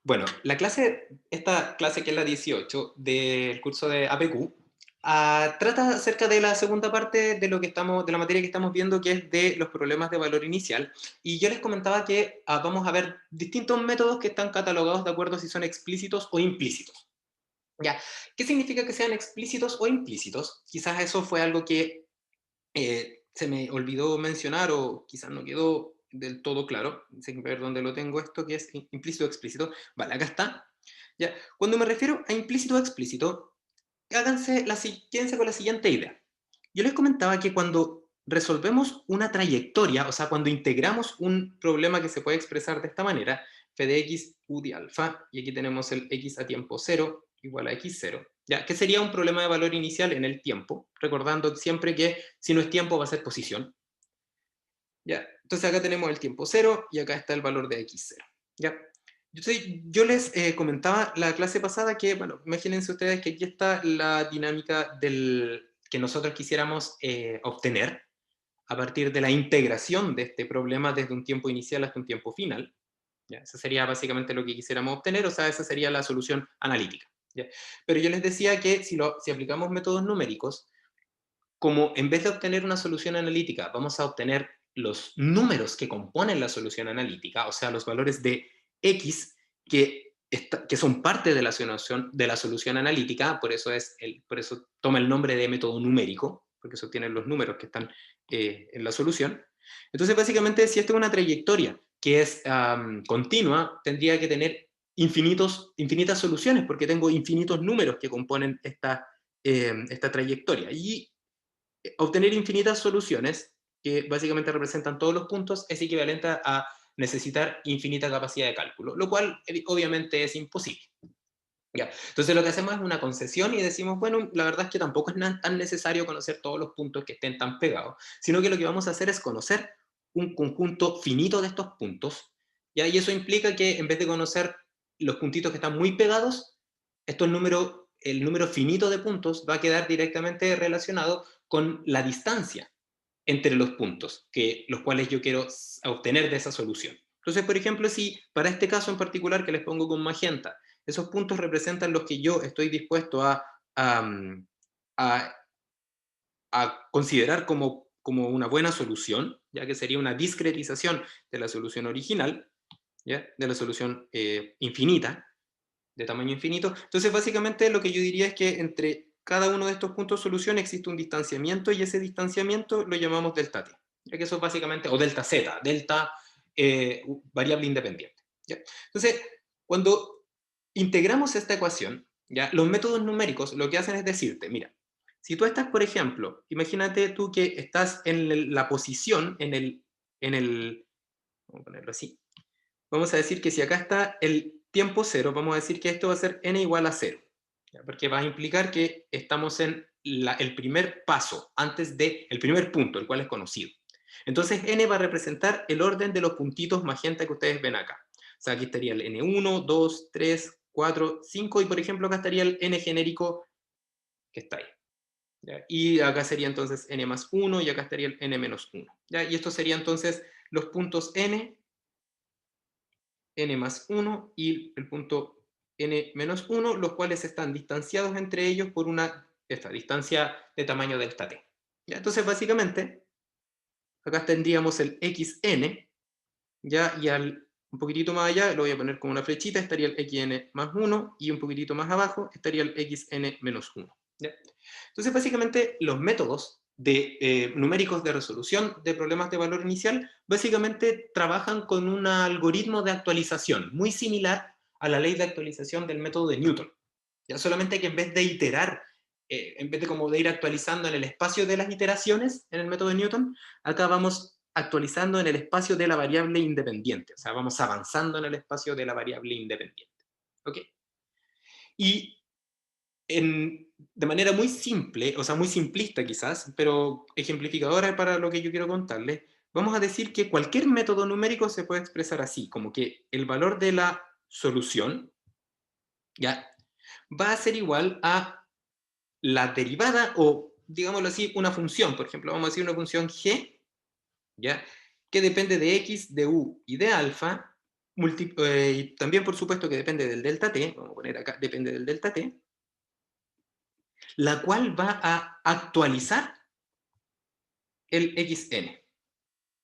Bueno, esta clase que es la 18 del curso de APQ, trata acerca de la segunda parte de de la materia que estamos viendo, que es de los problemas de valor inicial. Y yo les comentaba que vamos a ver distintos métodos que están catalogados de acuerdo a si son explícitos o implícitos. ¿Ya? ¿Qué significa que sean explícitos o implícitos? Quizás eso fue algo que se me olvidó mencionar o quizás no quedó del todo claro. Sin ver dónde lo tengo esto, que es implícito o explícito. Vale, acá está. ¿Ya? Cuando me refiero a implícito o explícito, quédense con la siguiente idea. Yo les comentaba que cuando resolvemos una trayectoria, o sea, cuando integramos un problema que se puede expresar de esta manera, f de x, u de alfa, y aquí tenemos el x a tiempo 0 igual a x0, ¿ya? Que sería un problema de valor inicial en el tiempo, recordando siempre que si no es tiempo va a ser posición, ¿ya? Entonces acá tenemos el tiempo 0 y acá está el valor de x0, ¿ya? Yo les comentaba la clase pasada que, bueno, imagínense ustedes que aquí está la dinámica que nosotros quisiéramos obtener a partir de la integración de este problema desde un tiempo inicial hasta un tiempo final. ¿Ya? Eso sería básicamente lo que quisiéramos obtener, o sea, esa sería la solución analítica. ¿Ya? Pero yo les decía que si aplicamos métodos numéricos, como en vez de obtener una solución analítica, vamos a obtener los números que componen la solución analítica, o sea, los valores de x que son parte de la solución analítica, por eso toma el nombre de método numérico, porque se obtienen los números que están en la solución. Entonces, básicamente, si esta es una trayectoria que es continua, tendría que tener infinitas soluciones, porque tengo infinitos números que componen esta trayectoria. Y obtener infinitas soluciones, que básicamente representan todos los puntos, es equivalente a necesitar infinita capacidad de cálculo, lo cual obviamente es imposible. ¿Ya? Entonces lo que hacemos es una concesión y decimos, bueno, la verdad es que tampoco es tan necesario conocer todos los puntos que estén tan pegados, sino que lo que vamos a hacer es conocer un conjunto finito de estos puntos, ¿ya? Y eso implica que en vez de conocer los puntitos que están muy pegados, el número finito de puntos va a quedar directamente relacionado con la distancia entre los puntos, los cuales yo quiero obtener de esa solución. Entonces, por ejemplo, si para este caso en particular que les pongo con magenta, esos puntos representan los que yo estoy dispuesto a, a considerar como una buena solución, ya que sería una discretización de la solución original, ¿ya? De la solución infinita, de tamaño infinito. Entonces, básicamente lo que yo diría es que entre cada uno de estos puntos de solución existe un distanciamiento y ese distanciamiento lo llamamos delta t, ya que eso es básicamente, o delta z, delta variable independiente. ¿Ya? Entonces, cuando integramos esta ecuación, ¿ya? Los métodos numéricos lo que hacen es decirte, mira, si tú estás, por ejemplo, imagínate tú que estás en la posición, vamos a ponerlo así, vamos a decir que si acá está el tiempo cero, vamos a decir que esto va a ser n igual a cero, ¿ya? Porque va a implicar que estamos en el primer paso, antes del primer punto, el cual es conocido. Entonces n va a representar el orden de los puntitos magenta que ustedes ven acá. O sea, aquí estaría el n1, 2, 3, 4, 5 y por ejemplo acá estaría el n genérico que está ahí. ¿Ya? Y acá sería entonces n más 1 y acá estaría el n menos 1. ¿Ya? Y esto sería entonces los puntos n más 1 y el punto n menos 1, los cuales están distanciados entre ellos por esta distancia de tamaño delta t. ¿Ya? Entonces, básicamente, acá tendríamos el xn, ¿ya? Y un poquitito más allá, lo voy a poner como una flechita, estaría el xn más 1, y un poquitito más abajo estaría el xn menos 1. ¿Ya? Entonces, básicamente, los métodos numéricos de resolución de problemas de valor inicial, básicamente trabajan con un algoritmo de actualización muy similar a la ley de actualización del método de Newton. Ya solamente que en vez de iterar, en vez de como de ir actualizando en el espacio de las iteraciones en el método de Newton, acá vamos actualizando en el espacio de la variable independiente, o sea, vamos avanzando en el espacio de la variable independiente. ¿Ok? Y de manera muy simple, o sea, muy simplista quizás, pero ejemplificadora para lo que yo quiero contarles, vamos a decir que cualquier método numérico se puede expresar así, como que el valor de la solución, ¿ya? Va a ser igual a la derivada, o digámoslo así, una función, por ejemplo, vamos a decir una función g, ¿ya? Que depende de x, de u y de alfa, y también por supuesto que depende del delta t, vamos a poner acá, depende del delta t, la cual va a actualizar el xn.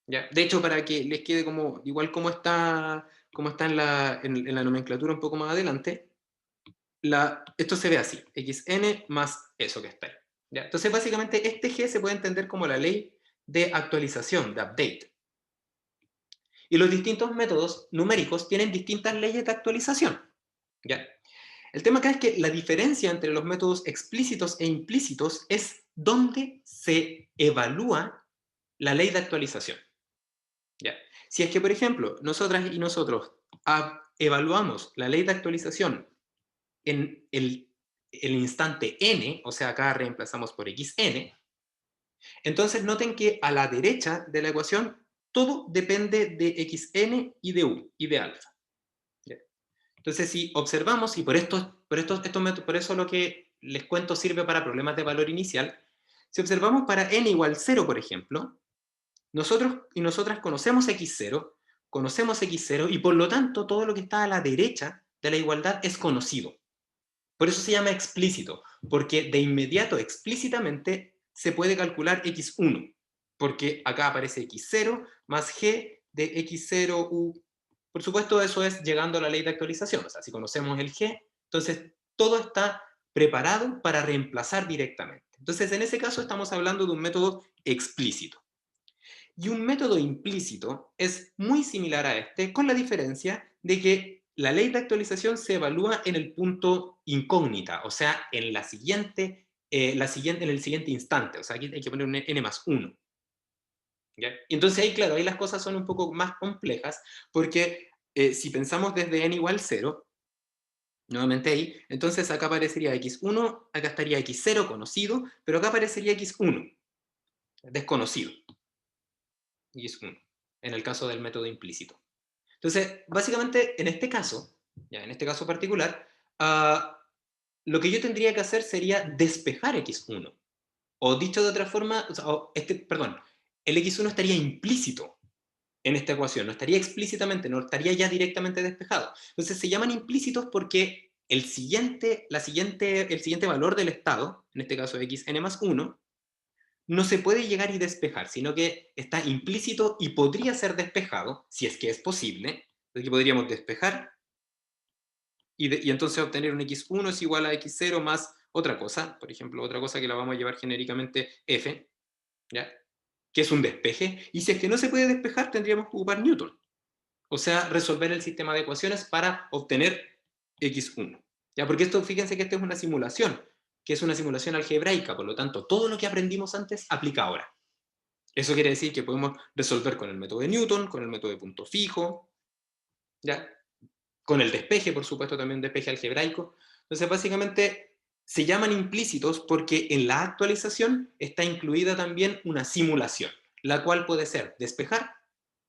¿Ya? De hecho, para que les quede como, igual como está en la nomenclatura un poco más adelante, esto se ve así, xn más eso que está ahí. ¿Ya? Entonces, básicamente, este g se puede entender como la ley de actualización, de update. Y los distintos métodos numéricos tienen distintas leyes de actualización. ¿Ya? El tema acá es que la diferencia entre los métodos explícitos e implícitos es dónde se evalúa la ley de actualización. ¿Ya? Si es que, por ejemplo, nosotras y nosotros evaluamos la ley de actualización en el instante n, o sea, acá reemplazamos por xn, entonces noten que a la derecha de la ecuación todo depende de xn y de u, y de alfa. ¿Ya? Entonces, si observamos, y por eso lo que les cuento sirve para problemas de valor inicial, si observamos para n igual 0, por ejemplo, nosotros y nosotras conocemos x0, y por lo tanto todo lo que está a la derecha de la igualdad es conocido. Por eso se llama explícito, porque de inmediato, explícitamente, se puede calcular x1, porque acá aparece x0 más g de x0u. Por supuesto, eso es llegando a la ley de actualización, o sea, si conocemos el g, entonces todo está preparado para reemplazar directamente. Entonces, en ese caso estamos hablando de un método explícito. Y un método implícito es muy similar a este, con la diferencia de que la ley de actualización se evalúa en el punto incógnita, o sea, en en el siguiente instante, o sea, aquí hay que poner un n más 1. ¿Ya? Y entonces ahí, claro, ahí las cosas son un poco más complejas, porque si pensamos desde n igual 0, nuevamente ahí, entonces acá aparecería x1, acá estaría x0 conocido, pero acá aparecería x1 desconocido. x1, en el caso del método implícito. Entonces, básicamente, en este caso, ya en este caso particular, lo que yo tendría que hacer sería despejar x1. O dicho de otra forma, o sea, perdón, el x1 estaría implícito en esta ecuación, no estaría explícitamente, no estaría ya directamente despejado. Entonces se llaman implícitos porque el siguiente valor del estado, en este caso xn más 1, no se puede llegar y despejar, sino que está implícito y podría ser despejado, si es que es posible. Así que podríamos despejar y entonces obtener un x1 es igual a x0 más otra cosa, por ejemplo, otra cosa que la vamos a llevar genéricamente f, ¿ya? Que es un despeje, y si es que no se puede despejar tendríamos que ocupar Newton, o sea, resolver el sistema de ecuaciones para obtener x1. ¿Ya? Porque esto, fíjense que esto es una simulación, que es una simulación algebraica, por lo tanto, todo lo que aprendimos antes aplica ahora. Eso quiere decir que podemos resolver con el método de Newton, con el método de punto fijo, ¿ya? Con el despeje, por supuesto, también despeje algebraico. Entonces, básicamente, se llaman implícitos porque en la actualización está incluida también una simulación, la cual puede ser despejar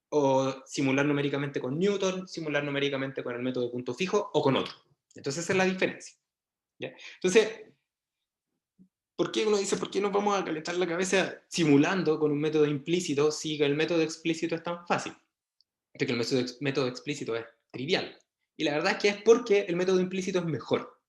o simular numéricamente con Newton, simular numéricamente con el método de punto fijo o con otro. Entonces, esa es la diferencia. ¿Ya? Entonces, ¿por qué uno dice, por qué nos vamos a calentar la cabeza simulando con un método implícito si el método explícito es tan fácil? De que el método explícito es trivial. Y la verdad es que es porque el método implícito es mejor.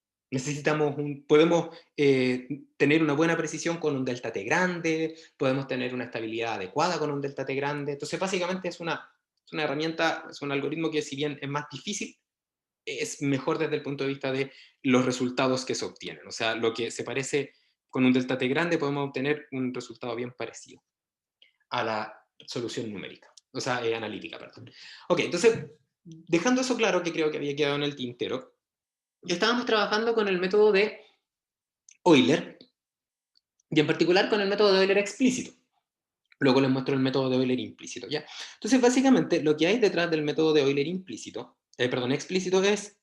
Podemos tener una buena precisión con un delta t grande, podemos tener una estabilidad adecuada con un delta t grande. Entonces, básicamente es una herramienta, es un algoritmo que, si bien es más difícil, es mejor desde el punto de vista de los resultados que se obtienen. O sea, lo que se parece con un delta t grande, podemos obtener un resultado bien parecido a la solución numérica, o sea, analítica, perdón. Ok, entonces, dejando eso claro, que creo que había quedado en el tintero, estábamos trabajando con el método de Euler, y en particular con el método de Euler explícito. Luego les muestro el método de Euler implícito, ¿ya? Entonces, básicamente, lo que hay detrás del método de Euler explícito es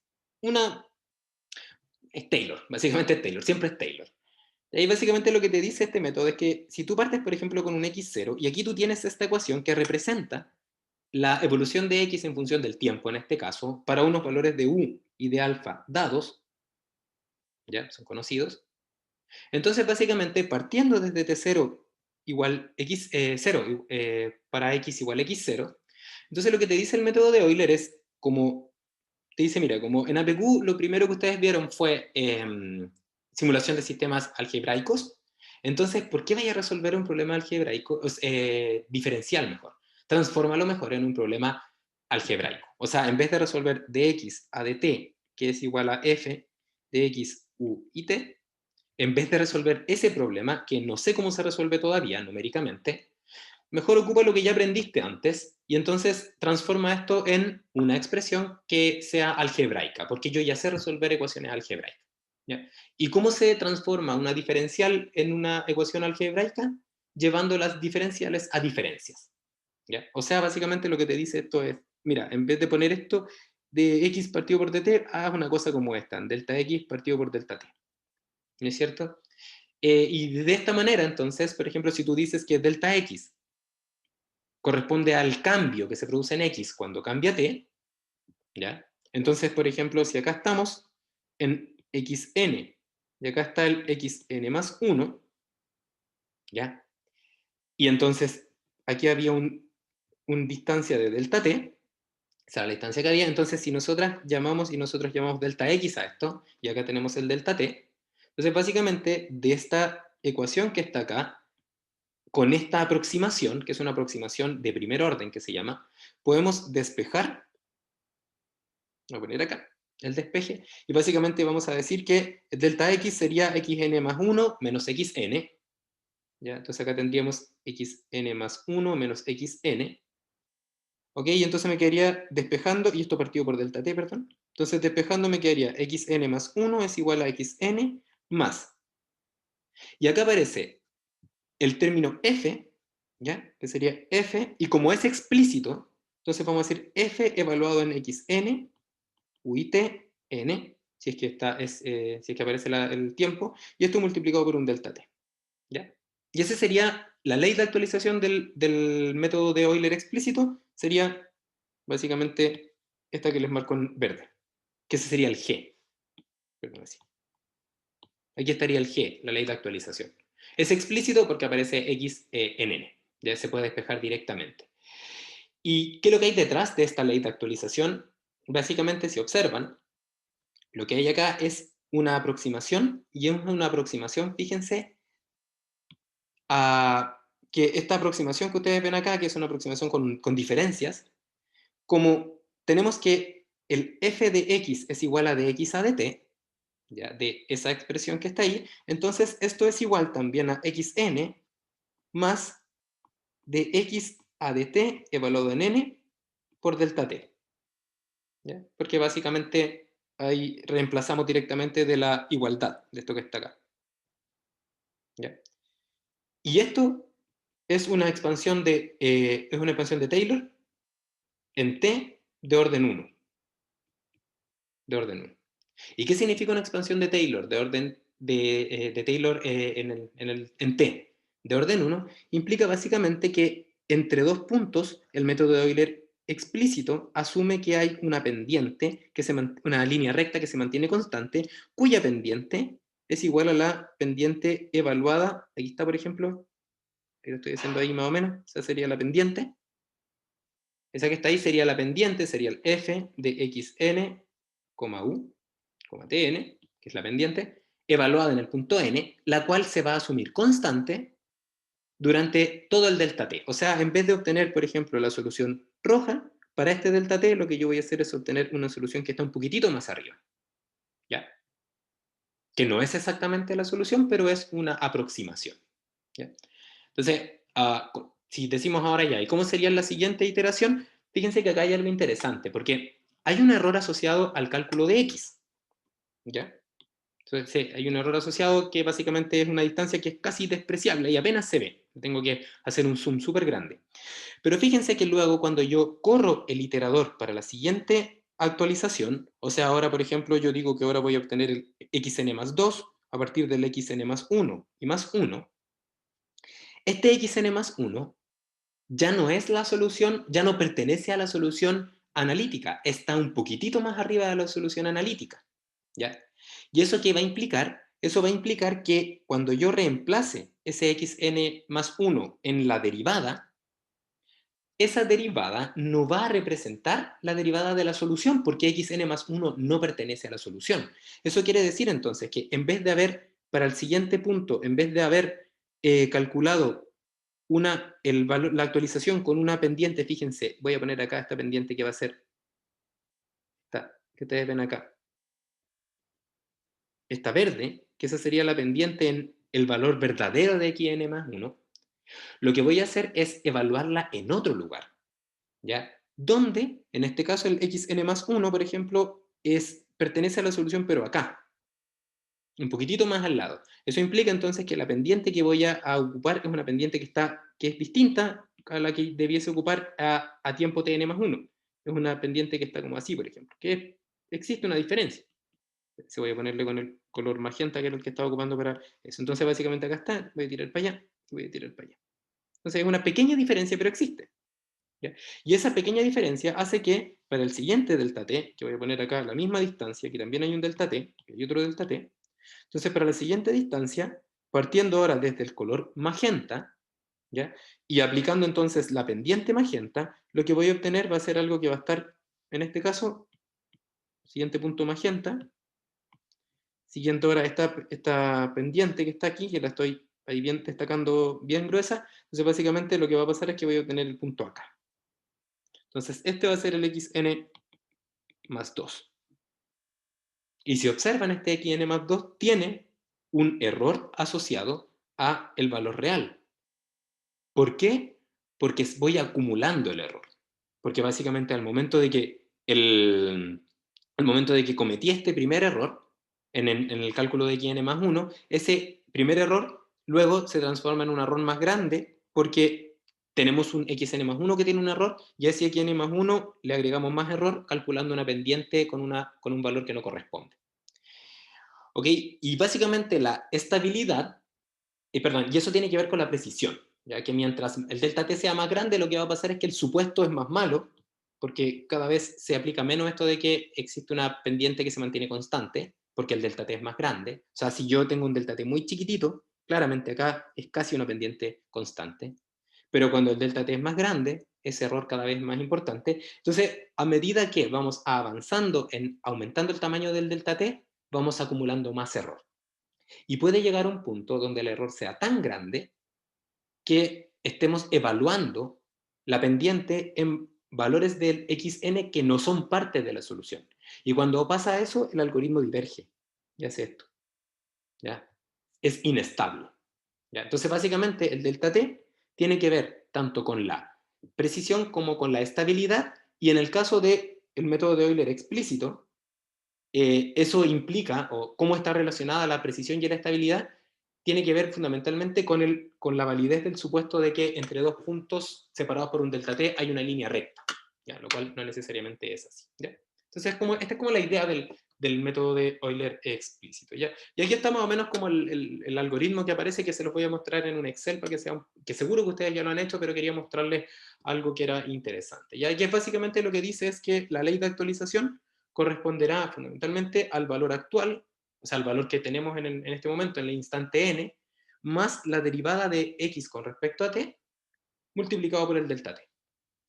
Taylor, básicamente es Taylor, siempre es Taylor. Y ahí básicamente lo que te dice este método es que si tú partes, por ejemplo, con un x0, y aquí tú tienes esta ecuación que representa la evolución de x en función del tiempo, en este caso, para unos valores de u y de alfa dados, ya son conocidos. Entonces, básicamente, partiendo desde t0 igual x0 para x igual x0, entonces lo que te dice el método de Euler es, como, te dice, mira, como en APQ lo primero que ustedes vieron fue simulación de sistemas algebraicos. Entonces, ¿por qué vaya a resolver un problema algebraico, diferencial mejor? Transfórmalo mejor en un problema algebraico. O sea, en vez de resolver dx a dt, que es igual a f de x, u y t, en vez de resolver ese problema, que no sé cómo se resuelve todavía numéricamente, mejor ocupa lo que ya aprendiste antes y entonces transforma esto en una expresión que sea algebraica, porque yo ya sé resolver ecuaciones algebraicas. ¿Ya? ¿Y cómo se transforma una diferencial en una ecuación algebraica? Llevando las diferenciales a diferencias. ¿Ya? O sea, básicamente lo que te dice esto es, mira, en vez de poner esto de x partido por dt, haz una cosa como esta, delta x partido por delta t. ¿No es cierto? Y de esta manera, entonces, por ejemplo, si tú dices que delta x corresponde al cambio que se produce en x cuando cambia t, ¿ya? Entonces, por ejemplo, si acá estamos en xn, y acá está el xn más 1, ¿ya? Y entonces aquí había un distancia de delta t, o sea, la distancia que había, entonces si nosotros llamamos delta x a esto, y acá tenemos el delta t, entonces básicamente de esta ecuación que está acá, con esta aproximación, que es una aproximación de primer orden que se llama, podemos despejar, voy a poner acá, el despeje, y básicamente vamos a decir que delta x sería xn más 1 menos xn, ¿ya? Entonces acá tendríamos xn más 1 menos xn, ¿ok? Y entonces me quedaría despejando, y esto partido por delta t, perdón, entonces despejando me quedaría xn más 1 es igual a xn más, y acá aparece el término f, ¿ya? Que sería f, y como es explícito, entonces vamos a decir f evaluado en xn, uit, n, si es que, si es que aparece el tiempo, y esto multiplicado por un delta t, ¿ya? Y esa sería la ley de actualización del método de Euler explícito, sería básicamente esta que les marco en verde, que ese sería el g, perdón, así. Aquí estaría el g, la ley de actualización. Es explícito porque aparece x en n, ya se puede despejar directamente. ¿Y qué es lo que hay detrás de esta ley de actualización? Básicamente, si observan, lo que hay acá es una aproximación, y es una aproximación, fíjense, que esta aproximación que ustedes ven acá, que es una aproximación con diferencias, como tenemos que el f de x es igual a dx a dt, ¿ya? De esa expresión que está ahí, entonces esto es igual también a xn más de x a dt evaluado en n por delta t, ¿ya? Porque básicamente ahí reemplazamos directamente de la igualdad, de esto que está acá, ¿ya? Y esto es una expansión de Taylor en t de orden 1. De orden 1. ¿Y qué significa una expansión de Taylor de Taylor en t de orden 1? Implica básicamente que entre dos puntos el método de Euler explícito asume que hay una pendiente, una línea recta que se mantiene constante, cuya pendiente es igual a la pendiente evaluada. Aquí está, por ejemplo, que lo estoy haciendo ahí más o menos, esa sería la pendiente. Esa que está ahí sería la pendiente, sería el f de xn, u, tn, que es la pendiente, evaluada en el punto n, la cual se va a asumir constante durante todo el delta t. O sea, en vez de obtener, por ejemplo, la solución roja, para este delta t lo que yo voy a hacer es obtener una solución que está un poquitito más arriba, ¿ya? Que no es exactamente la solución, pero es una aproximación, ¿ya? Entonces, si decimos ahora ya, ¿y cómo sería la siguiente iteración? Fíjense que acá hay algo interesante, porque hay un error asociado al cálculo de x, ¿ya? Entonces, sí, hay un error asociado que básicamente es una distancia que es casi despreciable y apenas se ve. Tengo que hacer un zoom súper grande. Pero fíjense que luego cuando yo corro el iterador para la siguiente actualización, o sea, ahora por ejemplo yo digo que ahora voy a obtener el xn más 2 a partir del xn más 1 y más 1, este xn más 1 ya no es la solución, ya no pertenece a la solución analítica, está un poquitito más arriba de la solución analítica, ¿ya? ¿Y eso qué va a implicar? Eso va a implicar que cuando yo reemplace ese xn más 1 en la derivada, esa derivada no va a representar la derivada de la solución, porque xn más 1 no pertenece a la solución. Eso quiere decir entonces que en vez de haber, para el siguiente punto, en vez de haber calculado la actualización con una pendiente, fíjense, voy a poner acá esta pendiente que va a ser, esta, que ustedes ven acá, esta verde, que esa sería la pendiente en el valor verdadero de xn más 1, lo que voy a hacer es evaluarla en otro lugar, ¿ya? Donde, en este caso, el xn más 1, por ejemplo, pertenece a la solución, pero acá, un poquitito más al lado. Eso implica entonces que la pendiente que voy a ocupar es una pendiente que es distinta a la que debiese ocupar a tiempo tn más 1. Es una pendiente que está como así, por ejemplo, que existe una diferencia. Se voy a ponerle con el color magenta, que era el que estaba ocupando para eso. Entonces, básicamente acá está, voy a tirar para allá, voy a tirar para allá. Entonces, es una pequeña diferencia, pero existe. ¿Ya? Y esa pequeña diferencia hace que para el siguiente delta t, que voy a poner acá la misma distancia, que también hay un delta t, que hay otro delta t, entonces para la siguiente distancia, partiendo ahora desde el color magenta, ¿ya? Y aplicando entonces la pendiente magenta, lo que voy a obtener va a ser algo que va a estar, en este caso, siguiente punto magenta, siguiendo ahora esta pendiente que está aquí, que la estoy ahí bien destacando bien gruesa, entonces básicamente lo que va a pasar es que voy a obtener el punto acá. Entonces este va a ser el xn más 2. Y si observan, este xn más 2 tiene un error asociado a el valor real. ¿Por qué? Porque voy acumulando el error. Porque básicamente al momento de que cometí este primer error, en el cálculo de xn más 1, ese primer error luego se transforma en un error más grande porque tenemos un xn más 1 que tiene un error y a ese xn más 1 le agregamos más error calculando una pendiente con un valor que no corresponde. ¿Ok? Y básicamente la estabilidad, perdón, y eso tiene que ver con la precisión, ya que mientras el delta t sea más grande, lo que va a pasar es que el supuesto es más malo, porque cada vez se aplica menos esto de que existe una pendiente que se mantiene constante, porque el delta t es más grande. O sea, si yo tengo un delta t muy chiquitito, claramente acá es casi una pendiente constante. Pero cuando el delta t es más grande, ese error cada vez es más importante. Entonces, a medida que vamos avanzando en aumentando el tamaño del delta t, vamos acumulando más error. Y puede llegar a un punto donde el error sea tan grande que estemos evaluando la pendiente en valores del xn que no son parte de la solución. Y cuando pasa eso, el algoritmo diverge. Ya hace esto. ¿Ya? Es inestable. ¿Ya? Entonces, básicamente, el delta t tiene que ver tanto con la precisión como con la estabilidad. Y en el caso del método de Euler explícito, eso implica, o cómo está relacionada la precisión y la estabilidad, tiene que ver fundamentalmente con la validez del supuesto de que entre dos puntos separados por un delta t hay una línea recta, ¿ya? Lo cual no necesariamente es así. ¿Ya? Entonces, esta es como la idea del método de Euler explícito. ¿Ya? Y aquí está más o menos como el algoritmo que aparece, que se los voy a mostrar en un Excel, para que seguro que ustedes ya lo han hecho, pero quería mostrarles algo que era interesante. ¿Ya? Y que básicamente lo que dice es que la ley de actualización corresponderá fundamentalmente al valor actual, o sea, al valor que tenemos en este momento, en el instante n, más la derivada de x con respecto a t, multiplicado por el delta t.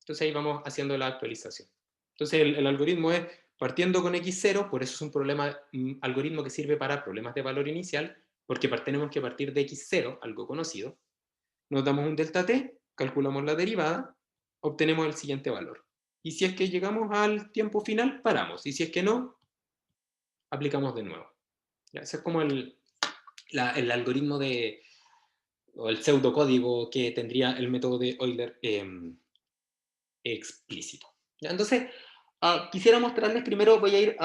Entonces ahí vamos haciendo la actualización. Entonces el algoritmo es partiendo con x0, por eso es un algoritmo que sirve para problemas de valor inicial, porque tenemos que partir de x0, algo conocido, nos damos un delta t, calculamos la derivada, obtenemos el siguiente valor. Y si es que llegamos al tiempo final, paramos. Y si es que no, aplicamos de nuevo. ¿Ya? Ese es como el algoritmo o el pseudocódigo que tendría el método de Euler explícito. ¿Ya? Entonces, quisiera mostrarles primero, voy a ir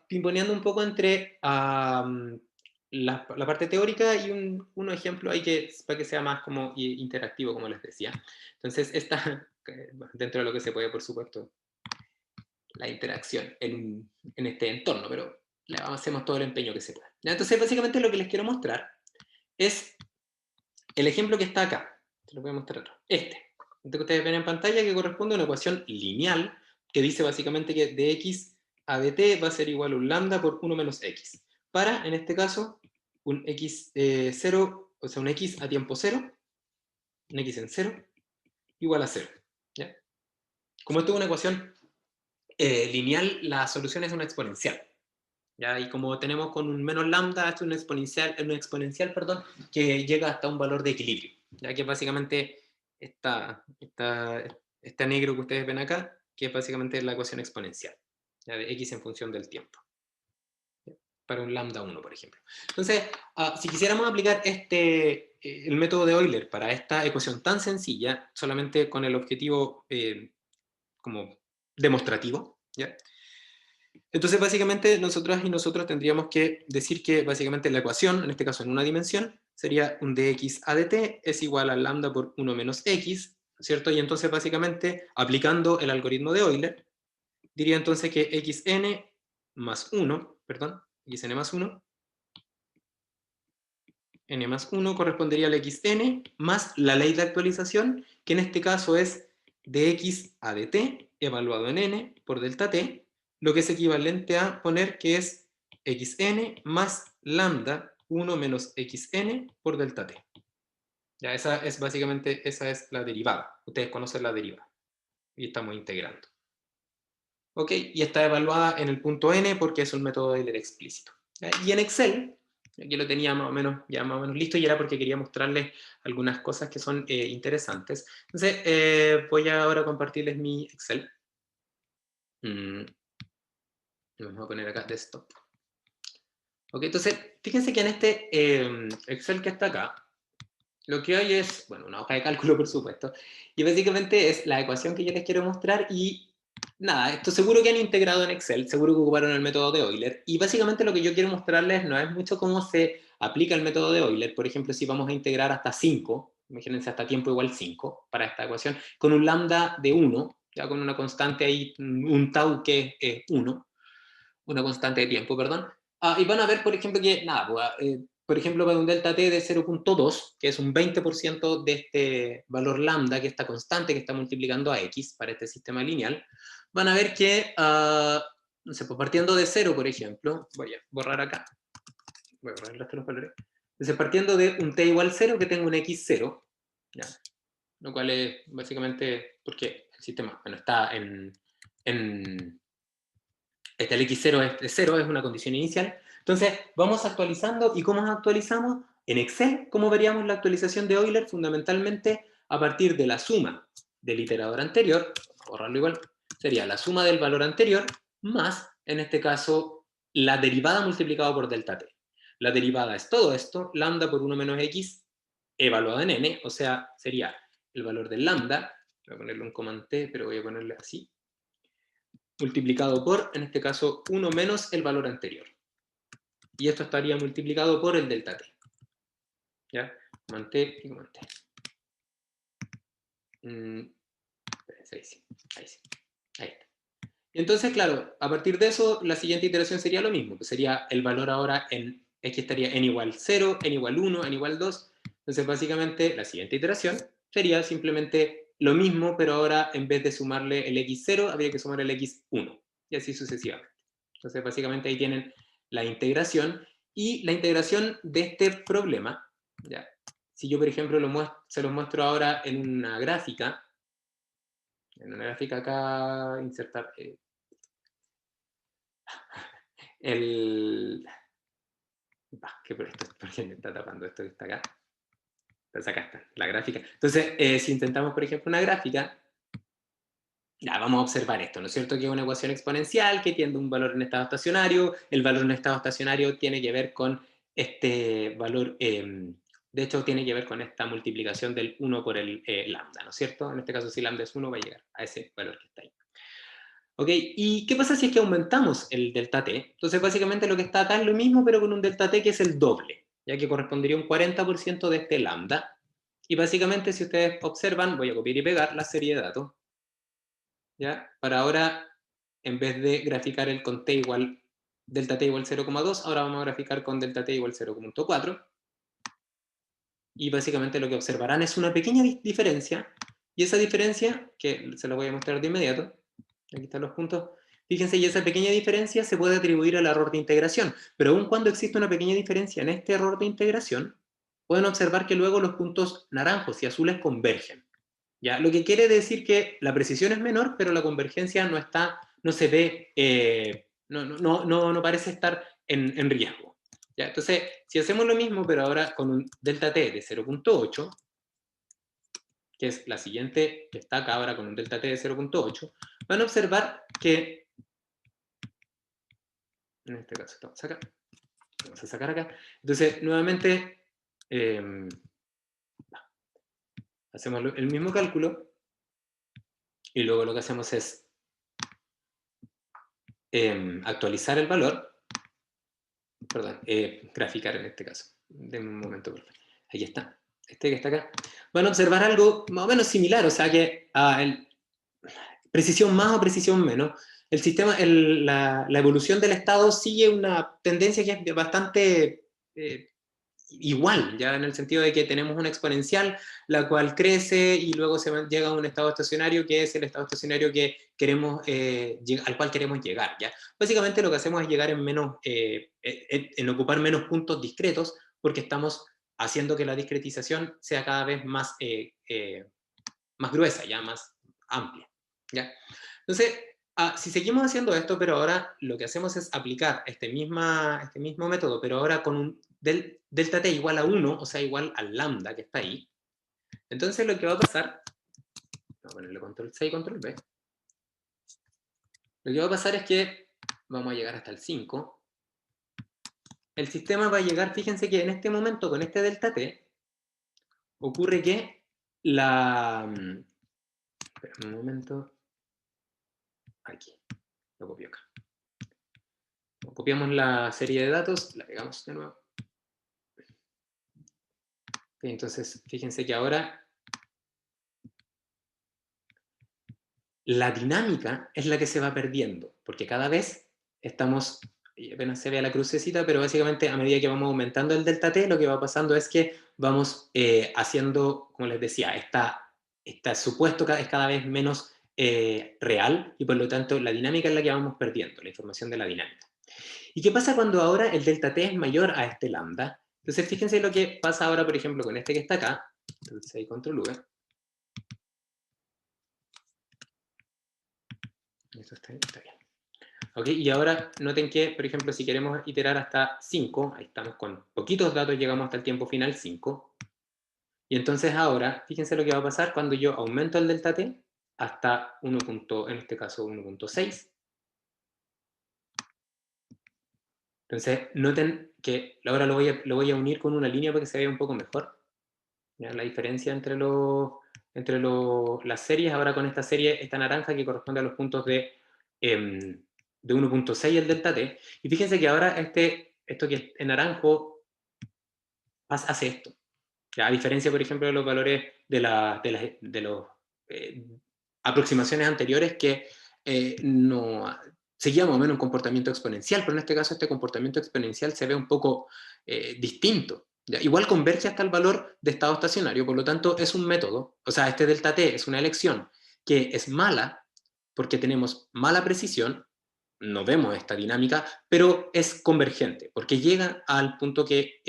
pimponeando un poco entre la parte teórica y un ejemplo ahí para que sea más como interactivo, como les decía. Entonces, dentro de lo que se puede, por supuesto, la interacción en este entorno, pero le hacemos todo el empeño que se pueda. Entonces, básicamente lo que les quiero mostrar es el ejemplo que está acá. Te lo voy a mostrar. Este que ustedes ven en pantalla, que corresponde a una ecuación lineal que dice básicamente que de x a dt va a ser igual a un lambda por 1 menos x. Para, en este caso, un x0, o sea, un x a tiempo 0, un x en 0, igual a 0. ¿Ya? Como esto es una ecuación lineal, la solución es una exponencial. ¿Ya? Y como tenemos con un menos lambda, esto es una exponencial, perdón, que llega hasta un valor de equilibrio, ya que básicamente este negro que ustedes ven acá, que es básicamente la ecuación exponencial, ¿ya? De x en función del tiempo, ¿ya? Para un lambda 1, por ejemplo. Entonces, si quisiéramos aplicar el método de Euler para esta ecuación tan sencilla, solamente con el objetivo como demostrativo, ¿ya? Entonces, básicamente, nosotras y nosotros tendríamos que decir que básicamente la ecuación, en este caso en una dimensión, sería un dx a dt es igual a lambda por 1 menos x, ¿cierto? Y entonces, básicamente, aplicando el algoritmo de Euler, diría entonces que xn más 1, perdón, xn más 1, n más 1 correspondería al xn más la ley de actualización, que en este caso es dx a dt, evaluado en n por delta t, lo que es equivalente a poner que es xn más lambda 1 menos xn por delta t. Ya, esa es básicamente, esa es la derivada. Ustedes conocen la derivada. Y estamos integrando. ¿Ok? Y está evaluada en el punto n porque es un método de Euler explícito. ¿Ya? Y en Excel, aquí lo tenía más o menos, ya más o menos listo y era porque quería mostrarles algunas cosas que son interesantes. Entonces, voy a ahora compartirles mi Excel. Vamos a poner acá desktop. Ok, entonces, fíjense que en este Excel que está acá, lo que hay es, bueno, una hoja de cálculo, por supuesto, y básicamente es la ecuación que yo les quiero mostrar y nada, esto seguro que han integrado en Excel, seguro que ocuparon el método de Euler, y básicamente lo que yo quiero mostrarles no es mucho cómo se aplica el método de Euler, por ejemplo, si vamos a integrar hasta 5, imagínense hasta tiempo igual 5 para esta ecuación, con un lambda de 1, ya con una constante ahí, un tau que es 1, una constante de tiempo, perdón. Y van a ver, por ejemplo, que, nada, pues, por ejemplo, para un delta t de 0.2, que es un 20% de este valor lambda, que está constante, que está multiplicando a x para este sistema lineal, van a ver que, no sé, pues partiendo de 0, por ejemplo, voy a borrar acá, voy a borrar el resto de los valores, entonces partiendo de un t igual 0, que tengo un x0, ¿ya? Lo cual es básicamente porque el sistema, bueno, está en el x0 es de 0, es una condición inicial. Entonces, vamos actualizando. ¿Y cómo actualizamos? En Excel, ¿cómo veríamos la actualización de Euler? Fundamentalmente a partir de la suma del iterador anterior, borrarlo igual, sería la suma del valor anterior más, en este caso, la derivada multiplicado por delta t. La derivada es todo esto, lambda por 1 menos x, evaluado en n, o sea, sería el valor del lambda, voy a ponerle un coma t, pero voy a ponerle así, multiplicado por, en este caso, 1 menos el valor anterior. Y esto estaría multiplicado por el delta t. ¿Ya? Manté y manté. Ahí sí, ahí sí. Ahí está. Entonces, claro, a partir de eso, la siguiente iteración sería lo mismo, que sería el valor ahora en x estaría n igual 0, n igual 1, n igual 2. Entonces, básicamente, la siguiente iteración sería simplemente lo mismo, pero ahora en vez de sumarle el x0, habría que sumar el x1, y así sucesivamente. Entonces, básicamente ahí tienen la integración, y la integración de este problema, ¿ya? Si yo, por ejemplo, se los muestro ahora en una gráfica acá, insertar el... ¿qué por esto? ¿Por qué me está tapando esto que está acá? Entonces acá está, la gráfica. Entonces, si intentamos, por ejemplo, una gráfica, ya vamos a observar esto, ¿no es cierto? Que es una ecuación exponencial que tiene un valor en estado estacionario. El valor en estado estacionario tiene que ver con este valor, de hecho, tiene que ver con esta multiplicación del 1 por el lambda, ¿no es cierto? En este caso, si lambda es 1, va a llegar a ese valor que está ahí. ¿Ok? ¿Y qué pasa si es que aumentamos el delta t? Entonces, básicamente lo que está acá es lo mismo, pero con un delta t que es el doble, ya que correspondería a un 40% de este lambda. Y básicamente, si ustedes observan, voy a copiar y pegar la serie de datos, ¿ya? Para ahora, en vez de graficar el con t igual, delta t igual 0,2, ahora vamos a graficar con delta t igual 0,4. Y básicamente lo que observarán es una pequeña diferencia, y esa diferencia, que se la voy a mostrar de inmediato, aquí están los puntos, fíjense, y esa pequeña diferencia se puede atribuir al error de integración, pero aun cuando existe una pequeña diferencia en este error de integración, pueden observar que luego los puntos naranjos y azules convergen, ¿ya? Lo que quiere decir que la precisión es menor, pero la convergencia no se ve, no parece estar en riesgo. ¿Ya? Entonces, si hacemos lo mismo, pero ahora con un delta t de 0.8, que es la siguiente que está acá ahora con un delta t de 0.8, van a observar que, en este caso estamos acá, vamos a sacar acá, entonces nuevamente hacemos el mismo cálculo y luego lo que hacemos es actualizar el valor, perdón, graficar en este caso. Denme un momento, por favor. Aquí está. Este que está acá. Van a observar algo más o menos similar, o sea que precisión más o precisión menos. El sistema, la evolución del estado sigue una tendencia que es bastante igual, ya en el sentido de que tenemos una exponencial, la cual crece y luego llega a un estado estacionario que es el estado estacionario que queremos, al cual queremos llegar, ¿ya? Básicamente lo que hacemos es llegar en ocupar menos puntos discretos, porque estamos haciendo que la discretización sea cada vez más gruesa, ya más amplia, ¿ya? Entonces, si seguimos haciendo esto, pero ahora lo que hacemos es aplicar este mismo método, pero ahora con un delta t igual a 1, o sea, igual al lambda que está ahí, entonces lo que va a pasar, vamos a ponerle control C y control V, lo que va a pasar es que vamos a llegar hasta el 5, el sistema va a llegar, fíjense que en este momento con este delta t, ocurre que espera un momento, aquí, lo copio acá. Copiamos la serie de datos, la pegamos de nuevo. Entonces, fíjense que ahora la dinámica es la que se va perdiendo, porque cada vez estamos, y apenas se ve la crucecita, pero básicamente a medida que vamos aumentando el delta t, lo que va pasando es que vamos haciendo, como les decía, este supuesto es cada vez menos real, y por lo tanto la dinámica es la que vamos perdiendo, la información de la dinámica. ¿Y qué pasa cuando ahora el delta t es mayor a este lambda? Entonces, fíjense lo que pasa ahora, por ejemplo, con este que está acá, entonces ahí control V. Esto está bien. ¿Ok? Y ahora noten que, por ejemplo, si queremos iterar hasta 5, ahí estamos con poquitos datos, llegamos hasta el tiempo final 5. Y entonces ahora, fíjense lo que va a pasar cuando yo aumento el delta t hasta 1, en este caso 1.6. Entonces, noten que ahora lo voy a unir con una línea para que se vea un poco mejor. ¿Ya? La diferencia entre las series, ahora con esta serie, esta naranja que corresponde a los puntos de 1.6 el delta t, y fíjense que ahora esto que es en naranjo hace esto, ¿ya? A diferencia, por ejemplo, de los valores de las aproximaciones anteriores que no seguía más o menos un comportamiento exponencial, pero en este caso este comportamiento exponencial se ve un poco distinto. ¿Ya? Igual converge hasta el valor de estado estacionario, por lo tanto es un método, o sea, este delta t es una elección que es mala porque tenemos mala precisión, no vemos esta dinámica, pero es convergente, porque llega al punto que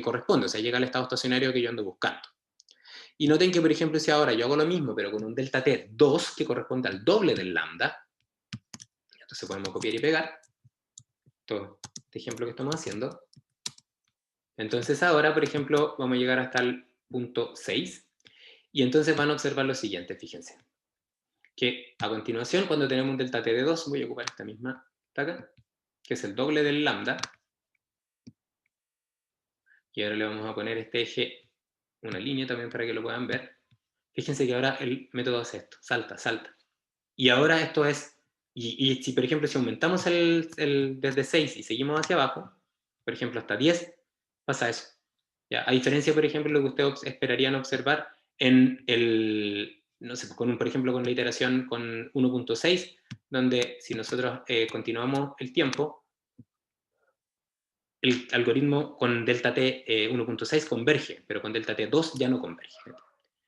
corresponde, o sea, llega al estado estacionario que yo ando buscando. Y noten que, por ejemplo, si ahora yo hago lo mismo, pero con un delta t 2, que corresponde al doble del lambda, entonces podemos copiar y pegar todo este ejemplo que estamos haciendo. Entonces ahora, por ejemplo, vamos a llegar hasta el punto 6, y entonces van a observar lo siguiente, fíjense, que a continuación, cuando tenemos un delta t de 2, voy a ocupar esta misma acá, que es el doble del lambda, y ahora le vamos a poner este eje, una línea también para que lo puedan ver. Fíjense que ahora el método hace esto, salta, salta. Y ahora esto es, y si por ejemplo si aumentamos desde 6 y seguimos hacia abajo, por ejemplo hasta 10, pasa eso. ¿Ya? A diferencia, por ejemplo, lo que ustedes esperarían observar en no sé, por ejemplo con la iteración con 1.6, donde si nosotros continuamos el tiempo, el algoritmo con delta t 1.6 converge, pero con delta t 2 ya no converge.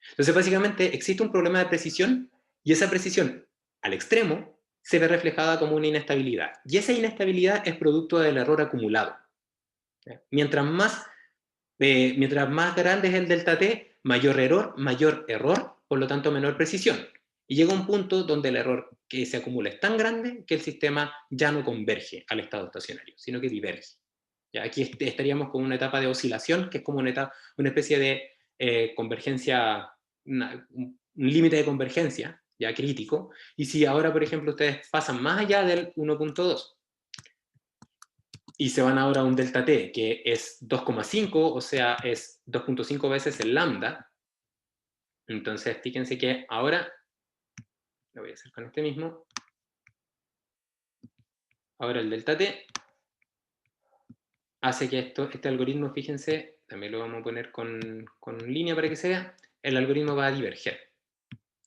Entonces, básicamente, existe un problema de precisión, y esa precisión, al extremo, se ve reflejada como una inestabilidad. Y esa inestabilidad es producto del error acumulado. Mientras más grande es el delta t, mayor error por lo tanto menor precisión. Y llega un punto donde el error que se acumula es tan grande que el sistema ya no converge al estado estacionario, sino que diverge. Ya, aquí estaríamos con una etapa de oscilación, que es como una especie de convergencia, un límite de convergencia, ya crítico, y si ahora, por ejemplo, ustedes pasan más allá del 1.2 y se van ahora a un delta t, que es 2,5, o sea, es 2.5 veces el lambda, entonces fíjense que ahora, lo voy a hacer con este mismo, ahora el delta t hace que este algoritmo, fíjense, también lo vamos a poner con línea para que se vea, el algoritmo va a diverger.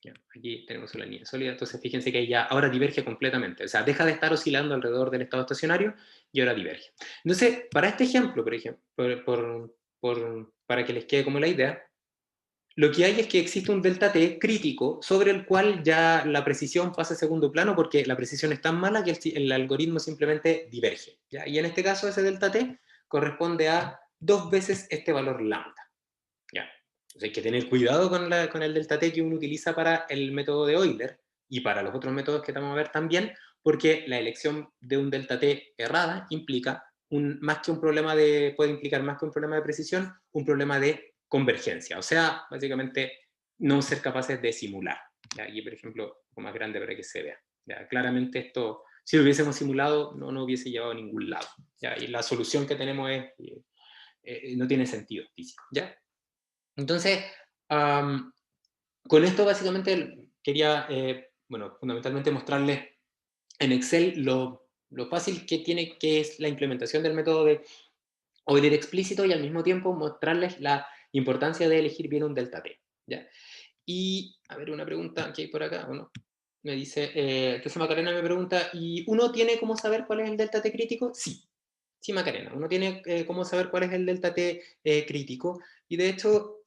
Ya, aquí tenemos una línea sólida, entonces fíjense que ya ahora diverge completamente, o sea, deja de estar oscilando alrededor del estado estacionario y ahora diverge. Entonces, para este ejemplo, por ejemplo, para que les quede como la idea, lo que hay es que existe un delta t crítico sobre el cual ya la precisión pasa a segundo plano porque la precisión es tan mala que el algoritmo simplemente diverge. ¿Ya? Y en este caso ese delta t corresponde a 2 veces este valor lambda. ¿Ya? Entonces hay que tener cuidado con el delta t que uno utiliza para el método de Euler y para los otros métodos que vamos a ver también, porque la elección de un delta t errada implica más que un problema puede implicar más que un problema de precisión, un problema de convergencia. O sea, básicamente no ser capaces de simular. ¿Ya? Aquí, por ejemplo, un más grande para que se vea. ¿Ya? Claramente esto, si lo hubiésemos simulado, no hubiese llevado a ningún lado. ¿Ya? Y la solución que tenemos no tiene sentido físico. ¿Ya? Entonces, con esto básicamente quería, bueno, fundamentalmente mostrarles en Excel lo fácil que es la implementación del método de Euler explícito y al mismo tiempo mostrarles la importancia de elegir bien un delta t. ¿Ya? Y, a ver, una pregunta que hay por acá, ¿no? Me dice, entonces Macarena me pregunta, ¿y uno tiene cómo saber cuál es el delta t crítico? Sí, sí Macarena, uno tiene cómo saber cuál es el delta t crítico, y de hecho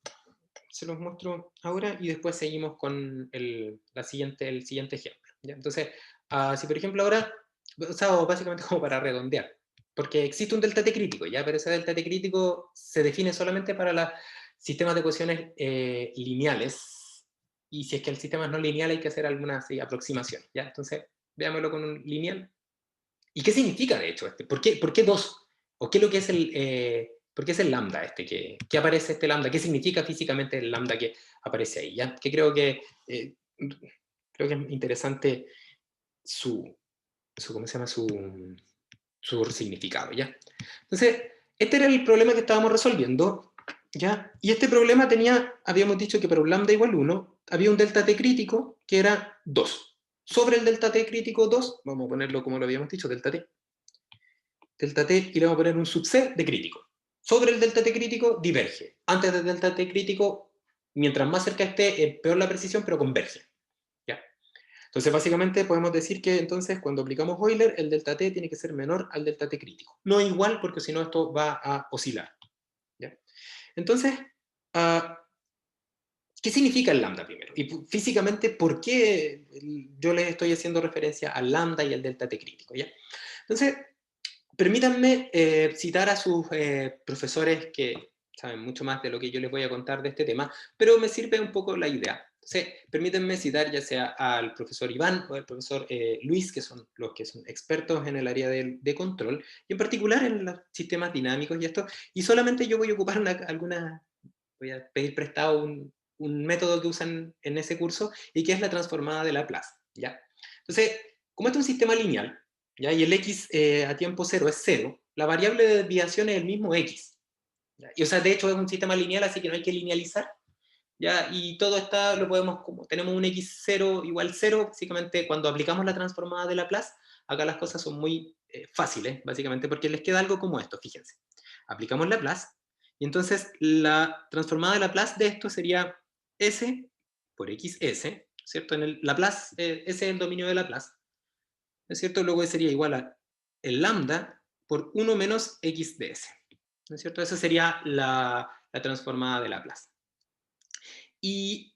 se los muestro ahora y después seguimos con el siguiente ejemplo. ¿Ya? Entonces, si por ejemplo ahora, o sea, básicamente como para redondear, porque existe un delta t crítico, ¿ya? Pero ese delta t crítico se define solamente para los sistemas de ecuaciones lineales, y si es que el sistema es no lineal hay que hacer alguna aproximación, ¿ya? Entonces, veámoslo con un lineal. ¿Y qué significa de hecho este? ¿Por qué 2? ¿O qué es lo que es por qué es el lambda este? ¿Qué aparece este lambda? ¿Qué significa físicamente el lambda que aparece ahí? ¿Ya? Que creo que es interesante ¿cómo se llama? Su significado, ¿ya? Entonces, este era el problema que estábamos resolviendo, ¿ya? Y este problema habíamos dicho que para un lambda igual 1, había un delta t crítico que era 2. Sobre el delta t crítico 2, vamos a ponerlo como lo habíamos dicho, delta t, y le vamos a poner un subset de crítico. Sobre el delta t crítico, diverge. Antes del delta t crítico, mientras más cerca esté, peor la precisión, pero converge. ¿Ya? Entonces, básicamente podemos decir que entonces cuando aplicamos Euler, el delta t tiene que ser menor al delta t crítico. No igual, porque si no esto va a oscilar. ¿Ya? Entonces, ¿qué significa el lambda primero? Y físicamente, ¿por qué yo les estoy haciendo referencia al lambda y al delta t crítico? ¿Ya? Entonces, permítanme citar a sus profesores que saben mucho más de lo que yo les voy a contar de este tema, pero me sirve un poco la idea. Entonces, permítanme citar ya sea al profesor Iván o al profesor Luis, que son los que son expertos en el área de control, y en particular en los sistemas dinámicos y esto, y solamente yo voy a ocupar voy a pedir prestado un método que usan en ese curso, y que es la transformada de Laplace, ¿ya? Entonces, como este es un sistema lineal, ¿ya? Y el x a tiempo cero es cero, la variable de desviación es el mismo x. ¿Ya? Y, o sea, de hecho es un sistema lineal, así que no hay que linealizar. ¿Ya? Y todo está, lo podemos, como tenemos un x0 igual 0, básicamente cuando aplicamos la transformada de Laplace, acá las cosas son muy fáciles, básicamente, porque les queda algo como esto, fíjense. Aplicamos Laplace, y entonces la transformada de Laplace de esto sería s por xs, ¿cierto? En el Laplace, ese es el dominio de Laplace, ¿no es cierto? Luego sería igual a el lambda por 1 menos x de s, ¿no es cierto? Esa sería la transformada de Laplace. Y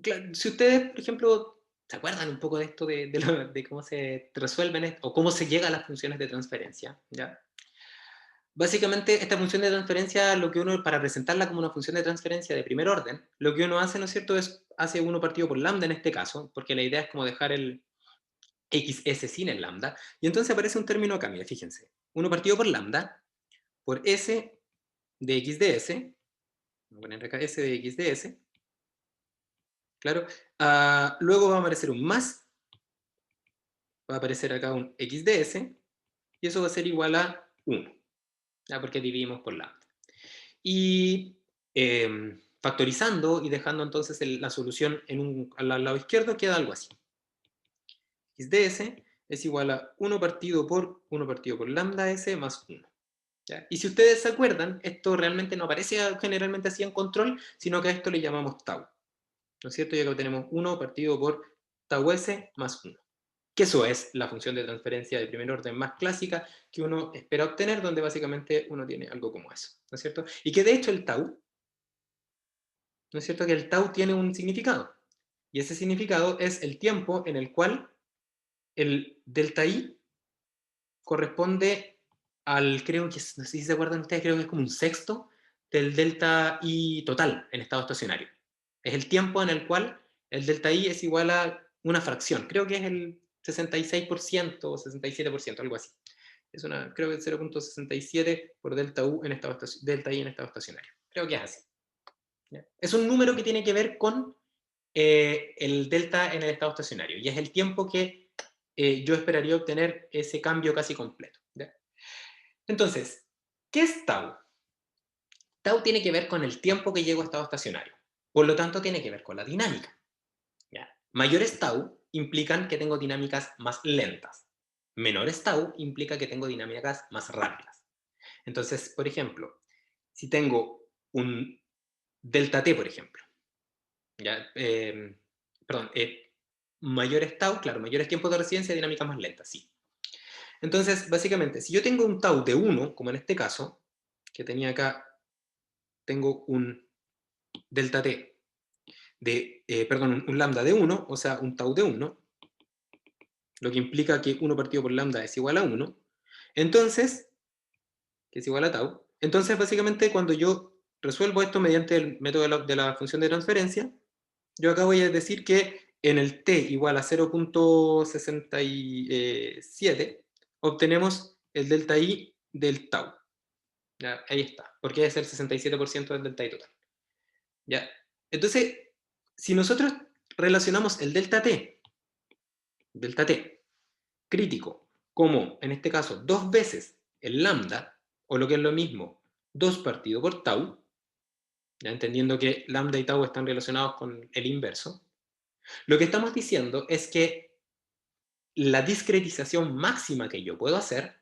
claro, si ustedes, por ejemplo, se acuerdan un poco de esto de cómo se resuelven o cómo se llega a las funciones de transferencia, ¿ya? Básicamente, esta función de transferencia, lo que uno, para presentarla como una función de transferencia de primer orden, lo que uno hace, ¿no es cierto?, es, hace uno partido por lambda en este caso, porque la idea es como dejar el xs sin el lambda, y entonces aparece un término acá, mira, fíjense, uno partido por lambda, por s de x de s, voy a poner acá s de x de s, claro, luego va a aparecer un más, va a aparecer acá un x de s, y eso va a ser igual a 1, ¿ya? Porque dividimos por lambda. Y factorizando y dejando entonces la solución al lado izquierdo, queda algo así. X de s es igual a 1 partido por lambda s más 1. ¿Ya? Y si ustedes se acuerdan, esto realmente no aparece generalmente así en control, sino que a esto le llamamos tau. ¿No es cierto? Y acá tenemos 1 partido por tau s más 1. Que eso es la función de transferencia de primer orden más clásica que uno espera obtener, donde básicamente uno tiene algo como eso. ¿No es cierto? Y que de hecho el tau, ¿no es cierto?, que el tau tiene un significado. Y ese significado es el tiempo en el cual el delta I corresponde al, creo que, no sé si se acuerdan ustedes, creo que es como un sexto del delta I total en estado estacionario. Es el tiempo en el cual el delta I es igual a una fracción. Creo que es el 66% o 67%, algo así. Es una, creo que es 0.67 por delta U en estado delta I en estado estacionario. Creo que es así. ¿Ya? Es un número que tiene que ver con el delta en el estado estacionario, y es el tiempo que yo esperaría obtener ese cambio casi completo. ¿Ya? Entonces, ¿qué es tau? Tau tiene que ver con el tiempo que llego a estado estacionario, por lo tanto tiene que ver con la dinámica. ¿Ya? Mayores tau implican que tengo dinámicas más lentas, menores tau implica que tengo dinámicas más rápidas. Entonces, por ejemplo, si tengo un delta t, por ejemplo, ¿ya? Perdón, mayores tau, claro, mayores tiempos de residencia, dinámicas más lentas, sí. Entonces, básicamente, si yo tengo un tau de 1, como en este caso, que tenía acá, tengo un delta t de, perdón, un lambda de 1, o sea, un tau de 1, lo que implica que 1 partido por lambda es igual a 1, entonces, que es igual a tau, entonces básicamente cuando yo resuelvo esto mediante el método de la función de transferencia, yo acá voy a decir que en el t igual a 0.67 obtenemos el delta i del tau. ¿Ya? Ahí está, porque es el 67% del delta i total. ¿Ya? Entonces, si nosotros relacionamos el delta t crítico, como en este caso 2 veces el lambda, o lo que es lo mismo, 2 partido por tau, ¿ya? Entendiendo que lambda y tau están relacionados con el inverso, lo que estamos diciendo es que la discretización máxima que yo puedo hacer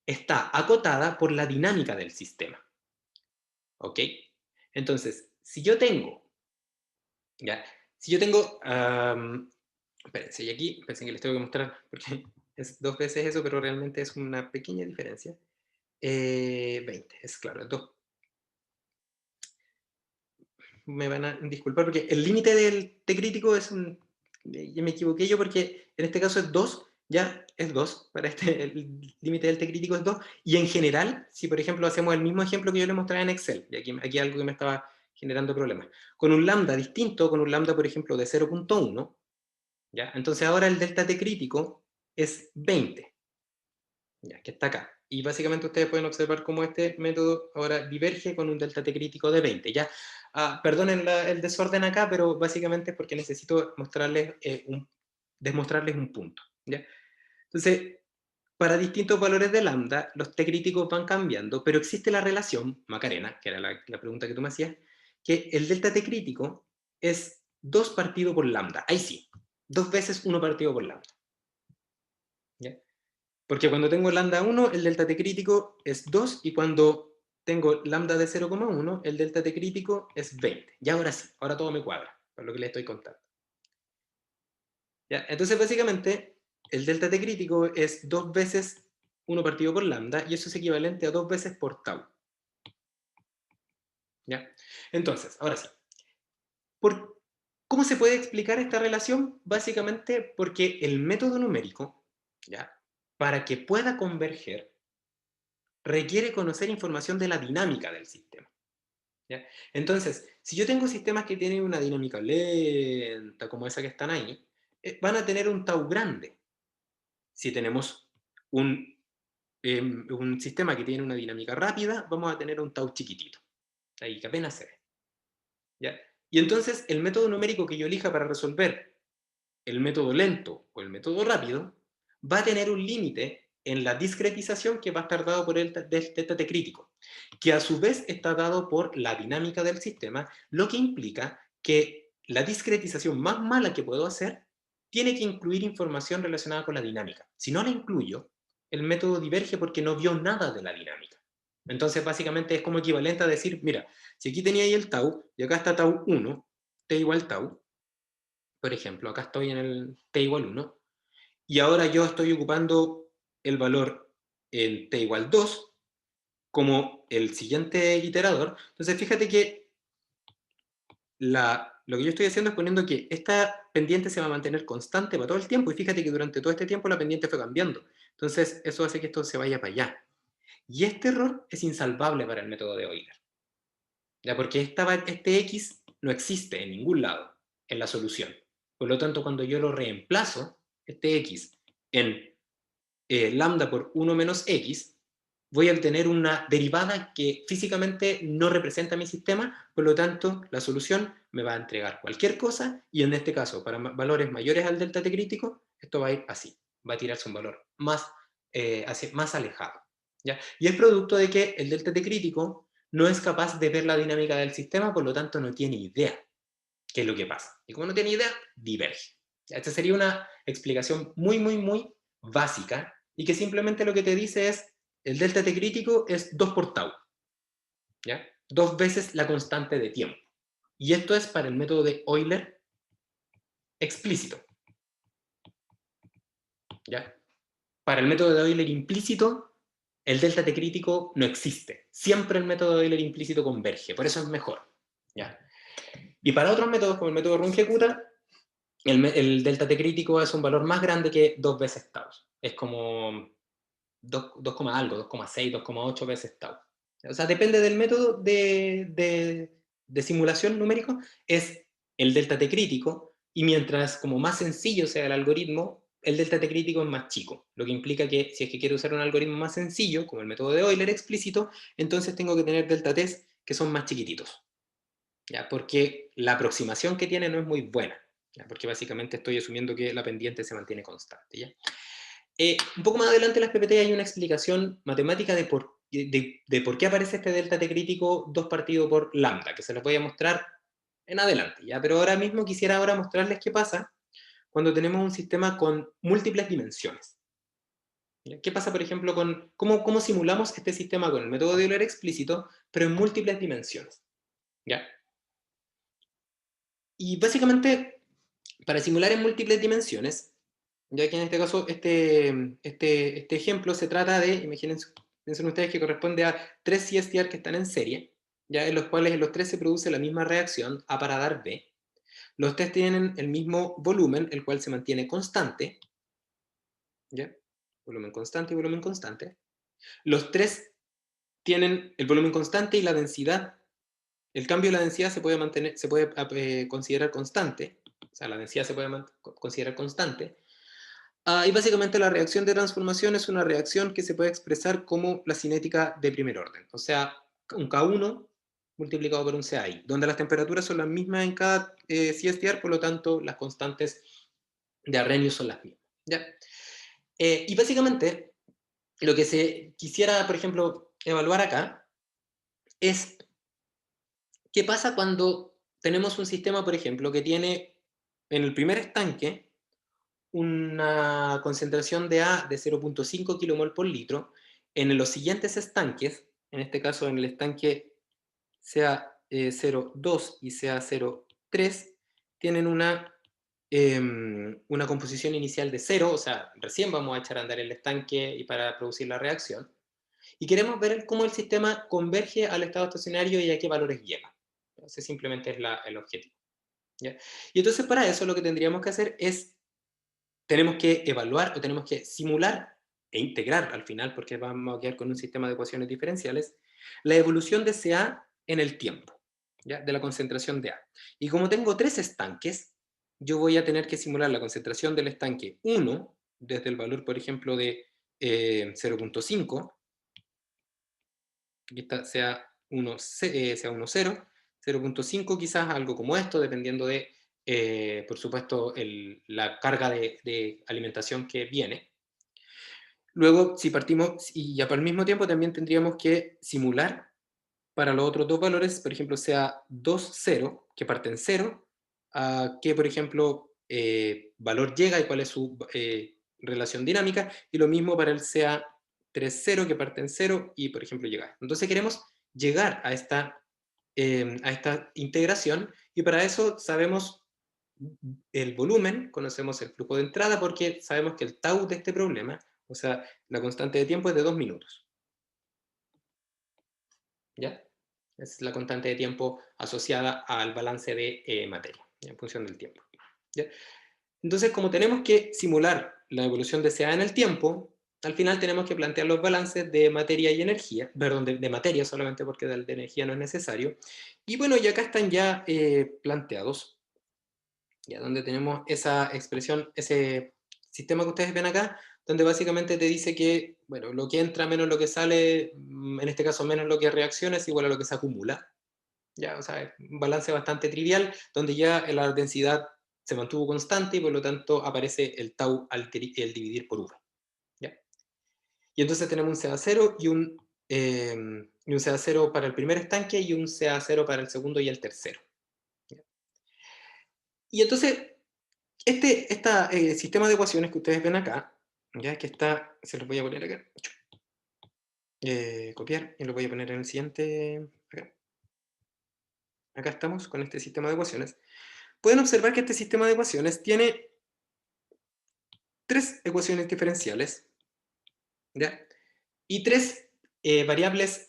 está acotada por la dinámica del sistema. ¿Ok? Entonces, si yo tengo, ¿ya? Si yo tengo, espérense, y aquí, pensé que les tengo que mostrar, porque es 2 veces eso, pero realmente es una pequeña diferencia. 20, es claro, 2. Me van a disculpar porque el límite del T crítico es un... Ya me equivoqué yo porque en este caso es 2, ya es 2, para este el límite del T crítico es 2, y en general, si por ejemplo hacemos el mismo ejemplo que yo les mostraba en Excel, y aquí algo que me estaba generando problemas, con un lambda distinto, con un lambda por ejemplo de 0.1, ¿ya? Entonces ahora el delta T crítico es 20, ¿ya? Que está acá. Y básicamente ustedes pueden observar cómo este método ahora diverge con un delta T crítico de 20. ¿Ya? Perdonen el desorden acá, pero básicamente es porque necesito mostrarles, demostrarles un punto. ¿Ya? Entonces, para distintos valores de lambda, los T críticos van cambiando, pero existe la relación, Macarena, que era la pregunta que tú me hacías, que el delta T crítico es 2 partido por lambda. Ahí sí, 2 veces 1 partido por lambda. ¿Ya? Porque cuando tengo lambda 1, el delta T crítico es 2, y cuando tengo lambda de 0,1, el delta T crítico es 20. Y ahora sí, ahora todo me cuadra, por lo que les estoy contando. ¿Ya? Entonces, básicamente, el delta T crítico es 2 veces 1 partido por lambda, y eso es equivalente a 2 veces por tau. ¿Ya? Entonces, ahora sí. ¿Cómo se puede explicar esta relación? Básicamente porque el método numérico, ¿ya?, para que pueda converger, requiere conocer información de la dinámica del sistema. ¿Ya? Entonces, si yo tengo sistemas que tienen una dinámica lenta, como esa que están ahí, van a tener un tau grande. Si tenemos un sistema que tiene una dinámica rápida, vamos a tener un tau chiquitito, ahí que apenas se ve. ¿Ya? Y entonces el método numérico que yo elija para resolver el método lento o el método rápido va a tener un límite en la discretización que va a estar dado por el delta t crítico, que a su vez está dado por la dinámica del sistema, lo que implica que la discretización más mala que puedo hacer tiene que incluir información relacionada con la dinámica. Si no la incluyo, el método diverge porque no vio nada de la dinámica. Entonces, básicamente es como equivalente a decir, mira, si aquí tenía ahí el tau, y acá está tau 1, t igual tau, por ejemplo, acá estoy en el t igual 1, y ahora yo estoy ocupando el valor en t igual 2 como el siguiente iterador. Entonces, fíjate que lo que yo estoy haciendo es poniendo que esta pendiente se va a mantener constante para todo el tiempo, y fíjate que durante todo este tiempo la pendiente fue cambiando. Entonces, eso hace que esto se vaya para allá. Y este error es insalvable para el método de Euler. ¿Ya? Porque este x no existe en ningún lado en la solución. Por lo tanto, cuando yo lo reemplazo, este x, en lambda por 1 menos x, voy a obtener una derivada que físicamente no representa mi sistema, por lo tanto, la solución me va a entregar cualquier cosa, y en este caso, para valores mayores al delta t crítico, esto va a ir así, va a tirarse un valor más alejado. ¿Ya? Y es producto de que el delta t crítico no es capaz de ver la dinámica del sistema, por lo tanto no tiene idea qué es lo que pasa. Y como no tiene idea, diverge. Esta sería una explicación muy, muy, muy básica, y que simplemente lo que te dice es, el delta t crítico es 2 por tau, ¿ya? 2 veces la constante de tiempo. Y esto es para el método de Euler explícito, ¿ya? Para el método de Euler implícito, el delta t crítico no existe. Siempre el método de Euler implícito converge, por eso es mejor, ¿ya? Y para otros métodos, como el método Runge-Kutta, el delta t crítico es un valor más grande que 2 veces tau. Es como 2, algo, 2,6, 2,8 veces tau. O sea, depende del método de simulación numérico, es el delta t crítico, y mientras como más sencillo sea el algoritmo, el delta t crítico es más chico, lo que implica que si es que quiero usar un algoritmo más sencillo, como el método de Euler explícito, entonces tengo que tener delta t's que son más chiquititos, ¿ya? Porque la aproximación que tiene no es muy buena, ¿ya? Porque básicamente estoy asumiendo que la pendiente se mantiene constante, ¿ya? Un poco más adelante en las PPT hay una explicación matemática de por qué aparece este delta t crítico 2 partido por lambda, que se los voy a mostrar en adelante, ¿ya? Pero ahora mismo quisiera mostrarles qué pasa cuando tenemos un sistema con múltiples dimensiones. ¿Ya? ¿Qué pasa, por ejemplo, con cómo simulamos este sistema con el método de Euler explícito, pero en múltiples dimensiones? ¿Ya? Y básicamente, para simular en múltiples dimensiones, ya que en este caso, este ejemplo se trata de, imagínense, piensen ustedes que corresponde a 3 CSTR que están en serie, ya en los cuales en los tres se produce la misma reacción, A para dar B. Los tres tienen el mismo volumen, el cual se mantiene constante, ¿ya? Volumen constante y volumen constante. Los tres tienen el volumen constante y la densidad. El cambio de la densidad se puede considerar constante, o sea, la densidad se puede considerar constante. Y básicamente la reacción de transformación es una reacción que se puede expresar como la cinética de primer orden, o sea, un K1 multiplicado por un CAI, donde las temperaturas son las mismas en cada CSTR, por lo tanto las constantes de Arrhenius son las mismas, ¿ya? Y básicamente lo que se quisiera, por ejemplo, evaluar acá es qué pasa cuando tenemos un sistema, por ejemplo, que tiene en el primer estanque una concentración de A de 0,5 kmol por litro. En los siguientes estanques, en este caso en el estanque sea 0,2 y sea 0,3, tienen una composición inicial de 0, o sea, recién vamos a echar a andar el estanque y para producir la reacción. Y queremos ver cómo el sistema converge al estado estacionario y a qué valores llega. Ese simplemente es el objetivo, ¿ya? Y entonces para eso lo que tendríamos que hacer es tenemos que evaluar o tenemos que simular e integrar al final, porque vamos a quedar con un sistema de ecuaciones diferenciales, la evolución de CA en el tiempo, ¿ya? De la concentración de A. Y como tengo tres estanques, yo voy a tener que simular la concentración del estanque 1, desde el valor, por ejemplo, de 0.5, aquí está, sea 1, sea 1, 0, 0.5 quizás, algo como esto, dependiendo de, por supuesto, la carga de alimentación que viene. Luego, si partimos, y ya al mismo tiempo también tendríamos que simular para los otros dos valores, por ejemplo, sea 2, 0, que parte en 0, a qué, por ejemplo, valor llega y cuál es su relación dinámica, y lo mismo para el sea 3, 0, que parte en 0 y, por ejemplo, llega. Entonces queremos llegar a esta integración, y para eso sabemos el volumen, conocemos el flujo de entrada, porque sabemos que el tau de este problema, o sea, la constante de tiempo es de 2 minutos. ¿Ya? Es la constante de tiempo asociada al balance de materia, en función del tiempo. ¿Ya? Entonces, como tenemos que simular la evolución deseada en el tiempo, al final tenemos que plantear los balances de materia y energía, perdón, de materia solamente, porque de energía no es necesario. Y bueno, y acá están ya planteados, ya donde tenemos esa expresión, ese sistema que ustedes ven acá, donde básicamente te dice que, bueno, lo que entra menos lo que sale, en este caso menos lo que reacciona, es igual a lo que se acumula. Ya, o sea, es un balance bastante trivial, donde ya la densidad se mantuvo constante y por lo tanto aparece el tau al el dividir por V. ¿Ya? Y entonces tenemos un CA0 y un CA0 para el primer estanque y un CA0 para el segundo y el tercero. ¿Ya? Y entonces, este sistema de ecuaciones que ustedes ven acá, ya que está, se los voy a poner acá, copiar y lo voy a poner en el siguiente, acá. Acá estamos con este sistema de ecuaciones. Pueden observar que este sistema de ecuaciones tiene tres ecuaciones diferenciales, ¿ya? Y tres variables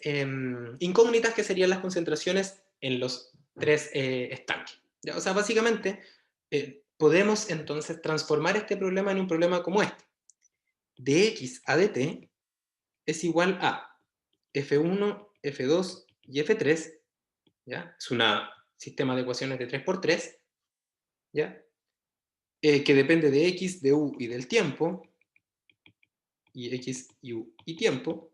incógnitas, que serían las concentraciones en los tres estanques. ¿Ya? O sea, básicamente podemos entonces transformar este problema en un problema como este. Dx a dt es igual a F1, F2 y F3, ¿ya? Es un sistema de ecuaciones de 3 por 3, ¿ya? Que depende de x, de u y del tiempo, y x, y u y tiempo,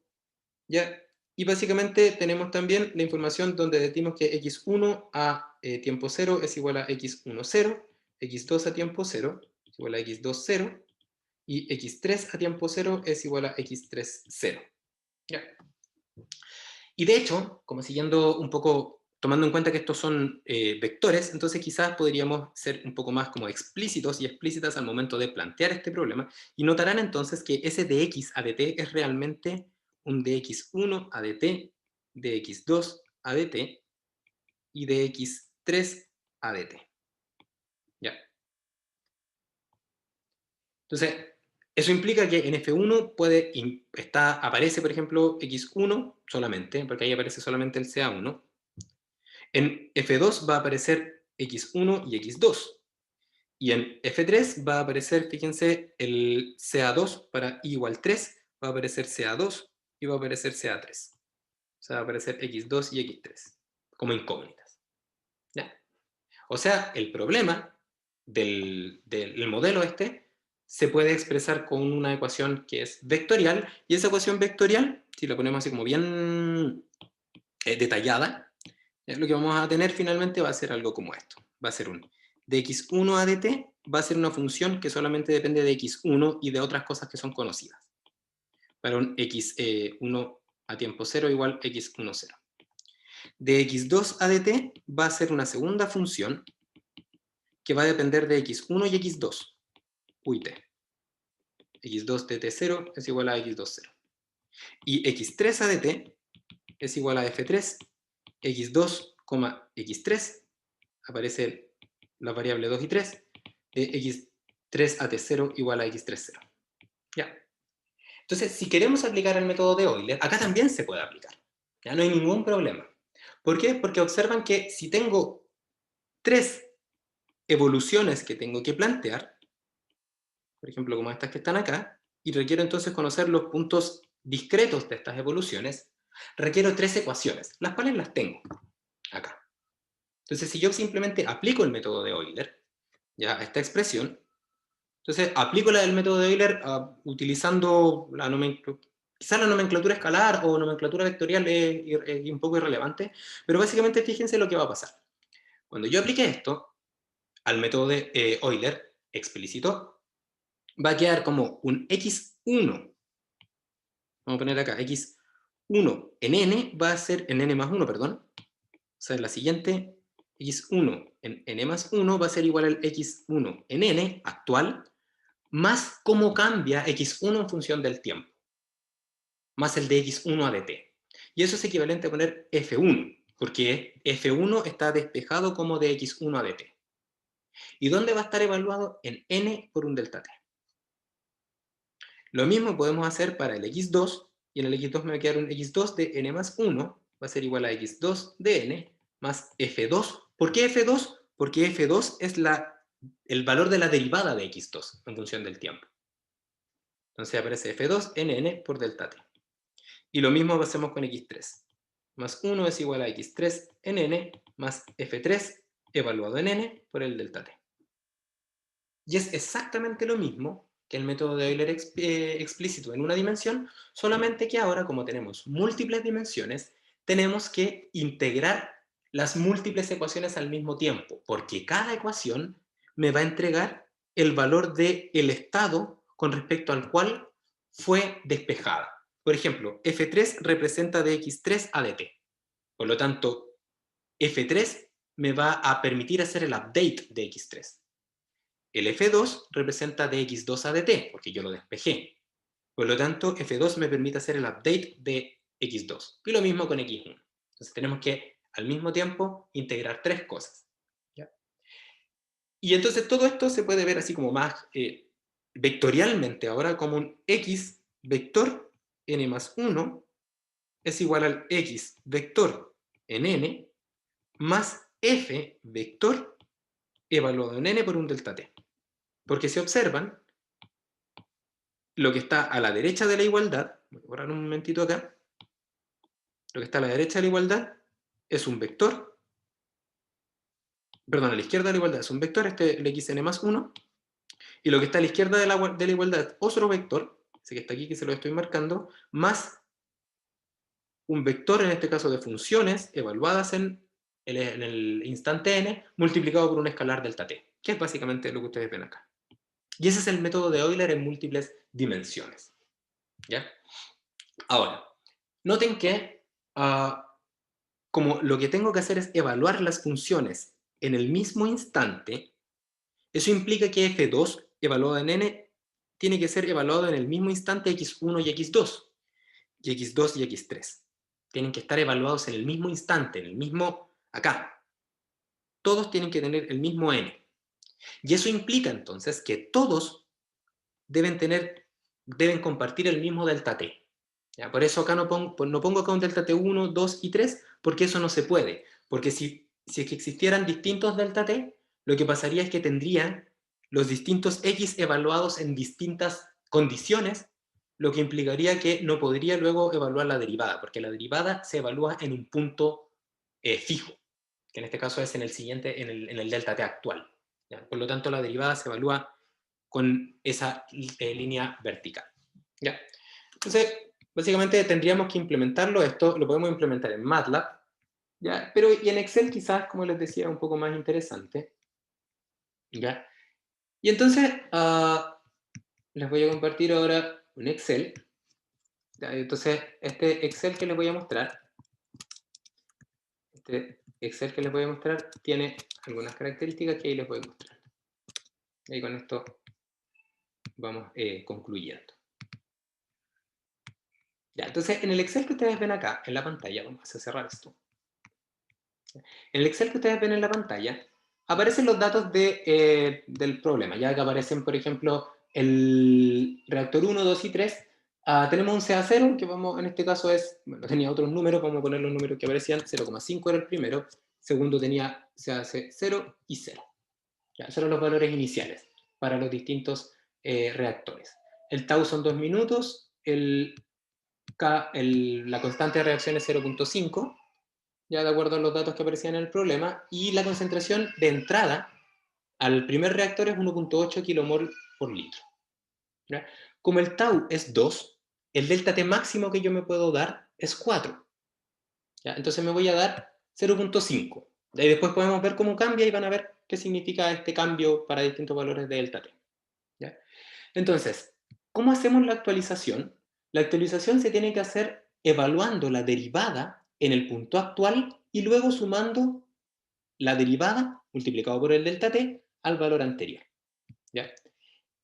¿ya? Y básicamente tenemos también la información donde decimos que x1 a tiempo 0 es igual a x1, 0, x2 a tiempo 0 es igual a x2, 0, y x3 a tiempo 0 es igual a x3, 0. ¿Ya? Y de hecho, como siguiendo un poco, tomando en cuenta que estos son vectores, entonces quizás podríamos ser un poco más como explícitos y explícitas al momento de plantear este problema, y notarán entonces que ese dx a dt es realmente un dx1 a dt, dx2 a dt y dx3 a dt. ¿Ya? Entonces, eso implica que en F1 aparece, por ejemplo, x1 solamente, porque ahí aparece solamente el CA1. En F2 va a aparecer x1 y x2. Y en F3 va a aparecer, fíjense, el CA2 para i igual 3, va a aparecer CA2 y va a aparecer CA3. O sea, va a aparecer x2 y x3 como incógnitas. ¿Ya? O sea, el problema del modelo este se puede expresar con una ecuación que es vectorial, y esa ecuación vectorial, si la ponemos así como bien detallada, lo que vamos a tener finalmente va a ser algo como esto. Va a ser un de x1 a dt, va a ser una función que solamente depende de x1 y de otras cosas que son conocidas. Para un x1 a tiempo 0 igual x1, 0. De x2 a dt va a ser una segunda función que va a depender de x1 y x2. T. x2 dt 0 es igual a x2, 0. Y x3 a dt es igual a f3, x2, x3, aparece la variable 2 y 3, de x3 a t0 igual a x3, 0. ¿Ya? Entonces, si queremos aplicar el método de Euler, acá también se puede aplicar. Ya no hay ningún problema. ¿Por qué? Porque observan que si tengo tres evoluciones que tengo que plantear, por ejemplo, como estas que están acá, y requiero entonces conocer los puntos discretos de estas evoluciones, requiero 3 ecuaciones, las cuales las tengo acá. Entonces, si yo simplemente aplico el método de Euler, ya a esta expresión, entonces aplico el método de Euler utilizando la nomenclatura, quizás la nomenclatura escalar o nomenclatura vectorial es un poco irrelevante, pero básicamente fíjense lo que va a pasar. Cuando yo aplique esto al método de Euler explícito, va a quedar como un x1, vamos a poner acá, x1 en n va a ser, en n más 1, perdón, o sea, la siguiente, x1 en n más 1 va a ser igual al x1 en n actual, más cómo cambia x1 en función del tiempo, más el de x1 a dt. Y eso es equivalente a poner f1, porque f1 está despejado como de x1 a dt. ¿Y dónde va a estar evaluado? En n por un delta t. Lo mismo podemos hacer para el x2, y en el x2 me va a quedar un x2 de n más 1, va a ser igual a x2 de n más f2. ¿Por qué f2? Porque f2 es el valor de la derivada de x2 en función del tiempo. Entonces aparece f2 en n por delta t. Y lo mismo hacemos con x3. Más 1 es igual a x3 en n más f3 evaluado en n por el delta t. Y es exactamente lo mismo que el método de Euler explícito en una dimensión, solamente que ahora, como tenemos múltiples dimensiones, tenemos que integrar las múltiples ecuaciones al mismo tiempo, porque cada ecuación me va a entregar el valor del estado con respecto al cual fue despejada. Por ejemplo, f3 representa de x3 a dt. Por lo tanto, f3 me va a permitir hacer el update de x3. El f2 representa de x2 a dt, porque yo lo despejé. Por lo tanto, f2 me permite hacer el update de x2. Y lo mismo con x1. Entonces tenemos que, al mismo tiempo, integrar 3 cosas. ¿Ya? Y entonces todo esto se puede ver así como más vectorialmente ahora como un x vector n más 1 es igual al x vector en n más f vector evaluado en n por un delta t. Porque si observan, lo que está a la derecha de la igualdad, voy a borrar un momentito acá, lo que está a la derecha de la igualdad es un vector, perdón, a la izquierda de la igualdad es un vector, el xn más 1, y lo que está a la izquierda de la igualdad es otro vector, ese que está aquí que se lo estoy marcando, más un vector, en este caso de funciones, evaluadas en el instante n, multiplicado por un escalar delta t, que es básicamente lo que ustedes ven acá. Y ese es el método de Euler en múltiples dimensiones. ¿Ya? Ahora, noten que como lo que tengo que hacer es evaluar las funciones en el mismo instante, eso implica que f2 evaluado en n tiene que ser evaluado en el mismo instante x1 y x2, y x2 y x3. Tienen que estar evaluados en el mismo instante, en el mismo, acá. Todos tienen que tener el mismo n. Y eso implica entonces que todos deben compartir el mismo delta t. ¿Ya? Por eso acá no pongo acá un delta t1, 2 y 3, porque eso no se puede. Porque si es que existieran distintos delta t, lo que pasaría es que tendrían los distintos x evaluados en distintas condiciones, lo que implicaría que no podría luego evaluar la derivada, porque la derivada se evalúa en un punto fijo, que en este caso es en el siguiente, en el delta t actual. ¿Ya? Por lo tanto, la derivada se evalúa con esa línea vertical. ¿Ya? Entonces, básicamente tendríamos que implementarlo. Esto lo podemos implementar en MATLAB, ¿ya? Pero y en Excel quizás, como les decía, es un poco más interesante. ¿Ya? Y entonces, les voy a compartir ahora un Excel. ¿Ya? Entonces, este Excel que les voy a mostrar, tiene algunas características que ahí les voy a mostrar. Y con esto vamos concluyendo. Ya, entonces, en el Excel que ustedes ven acá, en la pantalla, vamos a cerrar esto. En el Excel que ustedes ven en la pantalla, aparecen los datos del problema, ya que aparecen, por ejemplo, el reactor 1, 2 y 3. Tenemos un CA0, que en este caso bueno, tenía otros números, vamos a poner los números que aparecían, 0,5 era el primero, segundo tenía CAC 0 y 0. Ya, esos eran los valores iniciales para los distintos reactores. el tau son 2 minutos, la constante de reacción es 0,5, ya de acuerdo a los datos que aparecían en el problema, y la concentración de entrada al primer reactor es 1,8 kmol por litro. ¿Ya? Como el tau es 2, el delta T máximo que yo me puedo dar es 4. ¿Ya? Entonces me voy a dar 0,5. Y después podemos ver cómo cambia y van a ver qué significa este cambio para distintos valores de delta T. ¿Ya? Entonces, ¿cómo hacemos la actualización? La actualización se tiene que hacer evaluando la derivada en el punto actual y luego sumando la derivada multiplicado por el delta T al valor anterior. ¿Ya?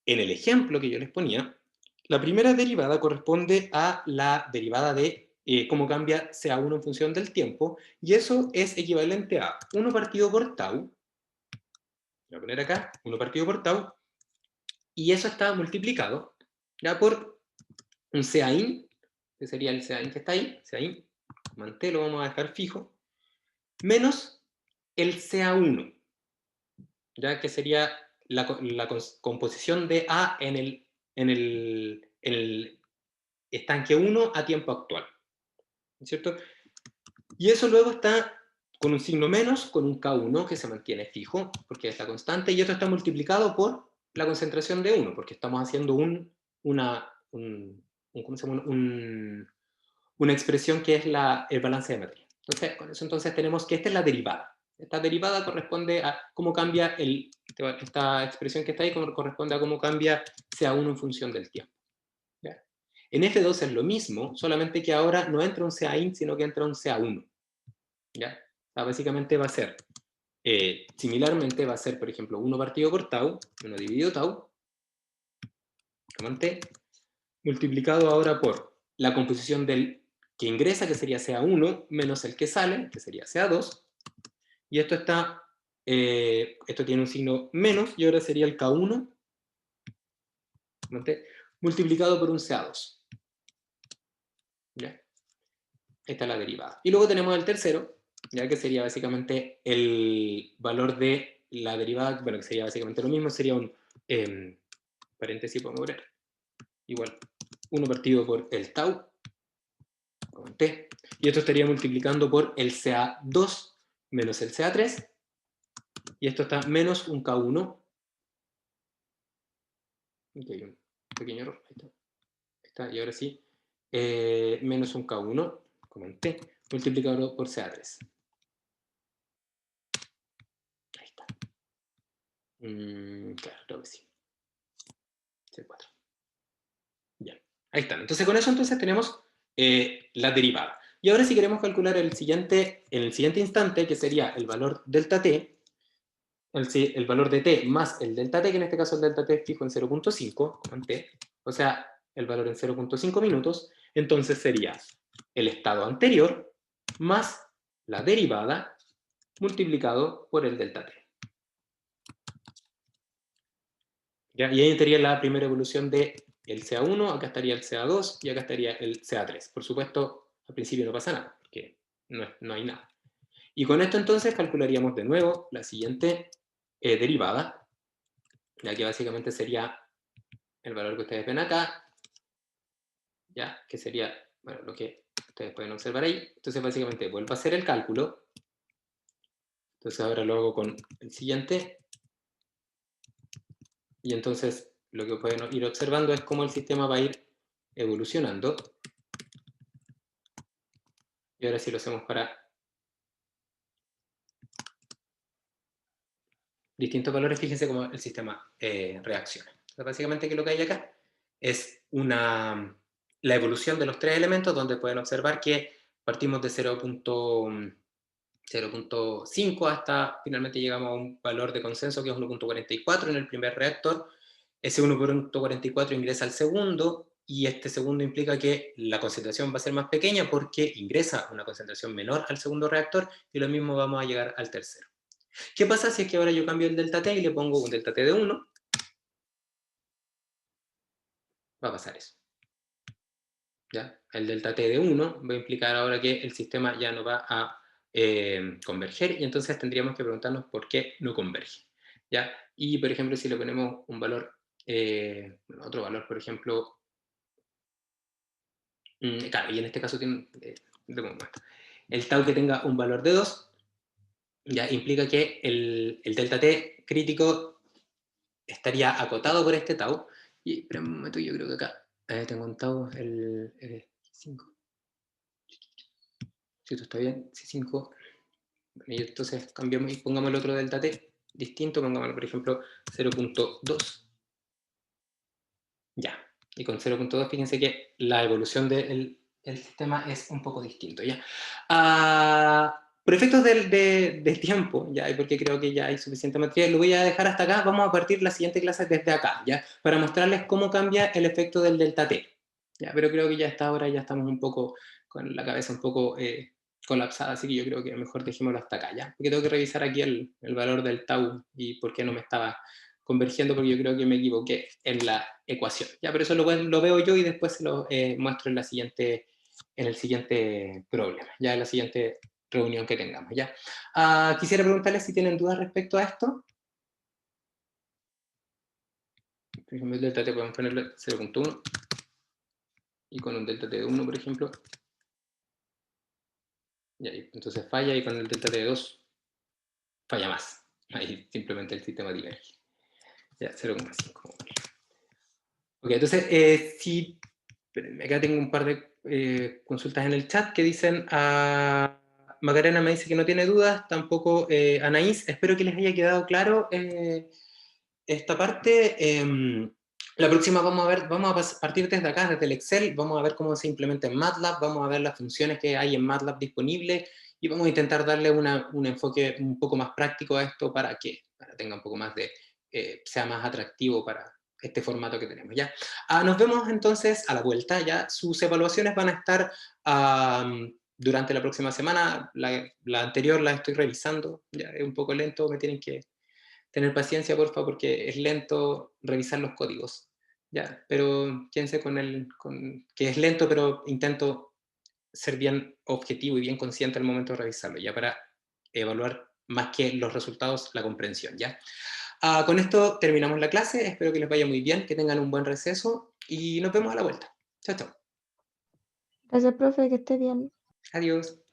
En el ejemplo que yo les ponía, la primera derivada corresponde a la derivada de cómo cambia CA1 en función del tiempo, y eso es equivalente a 1 partido por tau, voy a poner acá, 1 partido por tau, y eso está multiplicado ya por un CAIN, que sería el CAIN que está ahí, CAIN, manté, lo vamos a dejar fijo, menos el CA1, ya que sería la composición de A en el estanque 1 a tiempo actual, ¿cierto? Y eso luego está con un signo menos, con un K1 que se mantiene fijo, porque es la constante, y esto está multiplicado por la concentración de 1, porque estamos haciendo una expresión que es el balance de materia. Entonces, con eso entonces tenemos que esta es la derivada. Esta derivada corresponde a cómo cambia esta expresión que está ahí, corresponde a cómo cambia CA1 en función del tiempo. ¿Ya? En F2 es lo mismo, solamente que ahora no entra un CAIN, sino que entra un CA1. ¿Ya? O sea, básicamente va a ser, similarmente va a ser, por ejemplo, 1 partido por tau, 1 dividido tau, T, multiplicado ahora por la composición del que ingresa, que sería CA1, menos el que sale, que sería CA2, y esto esto tiene un signo menos, y ahora sería el K1, T, multiplicado por un CA2. ¿Ya? Esta es la derivada. Y luego tenemos el tercero, ya que sería básicamente el valor de la derivada, bueno, que sería básicamente lo mismo, sería un paréntesis, podemos ver, igual 1 partido por el tau, con t, y esto estaría multiplicando por el CA2 menos el CA3, y esto está menos un K1, aquí hay un pequeño error, ahí está, y ahora sí, menos un K1, con t, multiplicado por CA3. Ahí está. Claro, creo que sí. C4. Bien, ahí están. Entonces con eso entonces tenemos la derivada. Y ahora si queremos calcular en el siguiente instante, que sería el valor delta t, el valor de t más el delta t, que en este caso el delta t es fijo en 0,5, con t, o sea, el valor en 0,5 minutos, entonces sería el estado anterior más la derivada multiplicado por el delta t. ¿Ya? Y ahí estaría la primera evolución de el CA1, acá estaría el CA2 y acá estaría el CA3. Por supuesto, al principio no pasa nada, porque no hay nada. Y con esto entonces calcularíamos de nuevo la siguiente derivada, ya que básicamente sería el valor que ustedes ven acá, ya que sería, bueno, lo que ustedes pueden observar ahí. Entonces básicamente vuelvo a hacer el cálculo. Entonces ahora lo hago con el siguiente. Y entonces lo que pueden ir observando es cómo el sistema va a ir evolucionando. Y ahora sí lo hacemos para distintos valores, fíjense cómo el sistema reacciona. Entonces, básicamente, ¿qué es lo que hay acá? Es la evolución de los tres elementos, donde pueden observar que partimos de 0,5 hasta finalmente llegamos a un valor de consenso que es 1,44 en el primer reactor. Ese 1,44 ingresa al segundo, y este segundo implica que la concentración va a ser más pequeña porque ingresa una concentración menor al segundo reactor, y lo mismo vamos a llegar al tercero. ¿Qué pasa si es que ahora yo cambio el delta T y le pongo un delta T de 1? Va a pasar eso. ¿Ya? El delta T de 1 va a implicar ahora que el sistema ya no va a converger, y entonces tendríamos que preguntarnos por qué no converge. ¿Ya? Y por ejemplo, si le ponemos un valor Bueno, otro valor, por ejemplo, claro, y en este caso tiene, el tau que tenga un valor de 2, ya implica que el delta t crítico estaría acotado por este tau, y espera un momento, yo creo que acá tengo un tau, el 5, si esto está bien, C5, y entonces cambiamos y pongamos el otro delta t distinto, pongámoslo por ejemplo 0.2, ya, y con 0.2 fíjense que la evolución del sistema es un poco distinto, ¿ya? Por efectos del tiempo, ¿ya? Y porque creo que ya hay suficiente material, lo voy a dejar hasta acá. Vamos a partir la siguiente clase desde acá, ¿ya? Para mostrarles cómo cambia el efecto del delta t, ¿ya? Pero creo que ya hasta ahora ya estamos un poco con la cabeza un poco colapsada, así que yo creo que mejor dejémoslo hasta acá, ¿ya? Porque tengo que revisar aquí el valor del tau y por qué no me estaba convergiendo, porque yo creo que me equivoqué en la ecuación, ¿ya? Pero eso lo veo yo y después se lo muestro en el siguiente problema, ya en la siguiente reunión que tengamos, ¿ya? Quisiera preguntarles si tienen dudas respecto a esto. Por ejemplo, el delta t podemos ponerle 0.1 y con un delta t de 1, por ejemplo, y ahí, entonces falla, y con el delta t de 2 falla más. Ahí simplemente el sistema diverge. Ya, 0.5. Ok, entonces, si acá tengo un par de consultas en el chat que dicen, Macarena me dice que no tiene dudas, tampoco Anaís, espero que les haya quedado claro esta parte. La próxima vamos a partir desde acá, desde el Excel, vamos a ver cómo se implementa en MATLAB, vamos a ver las funciones que hay en MATLAB disponibles, y vamos a intentar darle un enfoque un poco más práctico a esto para que tenga un poco más de, sea más atractivo para este formato que tenemos, ¿ya? Nos vemos entonces a la vuelta, ¿ya? Sus evaluaciones van a estar durante la próxima semana. La anterior la estoy revisando, ya es un poco lento, me tienen que tener paciencia, por favor, porque es lento revisar los códigos, ¿ya? Pero quédense que es lento, pero intento ser bien objetivo y bien consciente al momento de revisarlo, ya, para evaluar más que los resultados, la comprensión, ¿ya? Con esto terminamos la clase, espero que les vaya muy bien, que tengan un buen receso y nos vemos a la vuelta. Chao, chao. Gracias, profe, que esté bien. Adiós.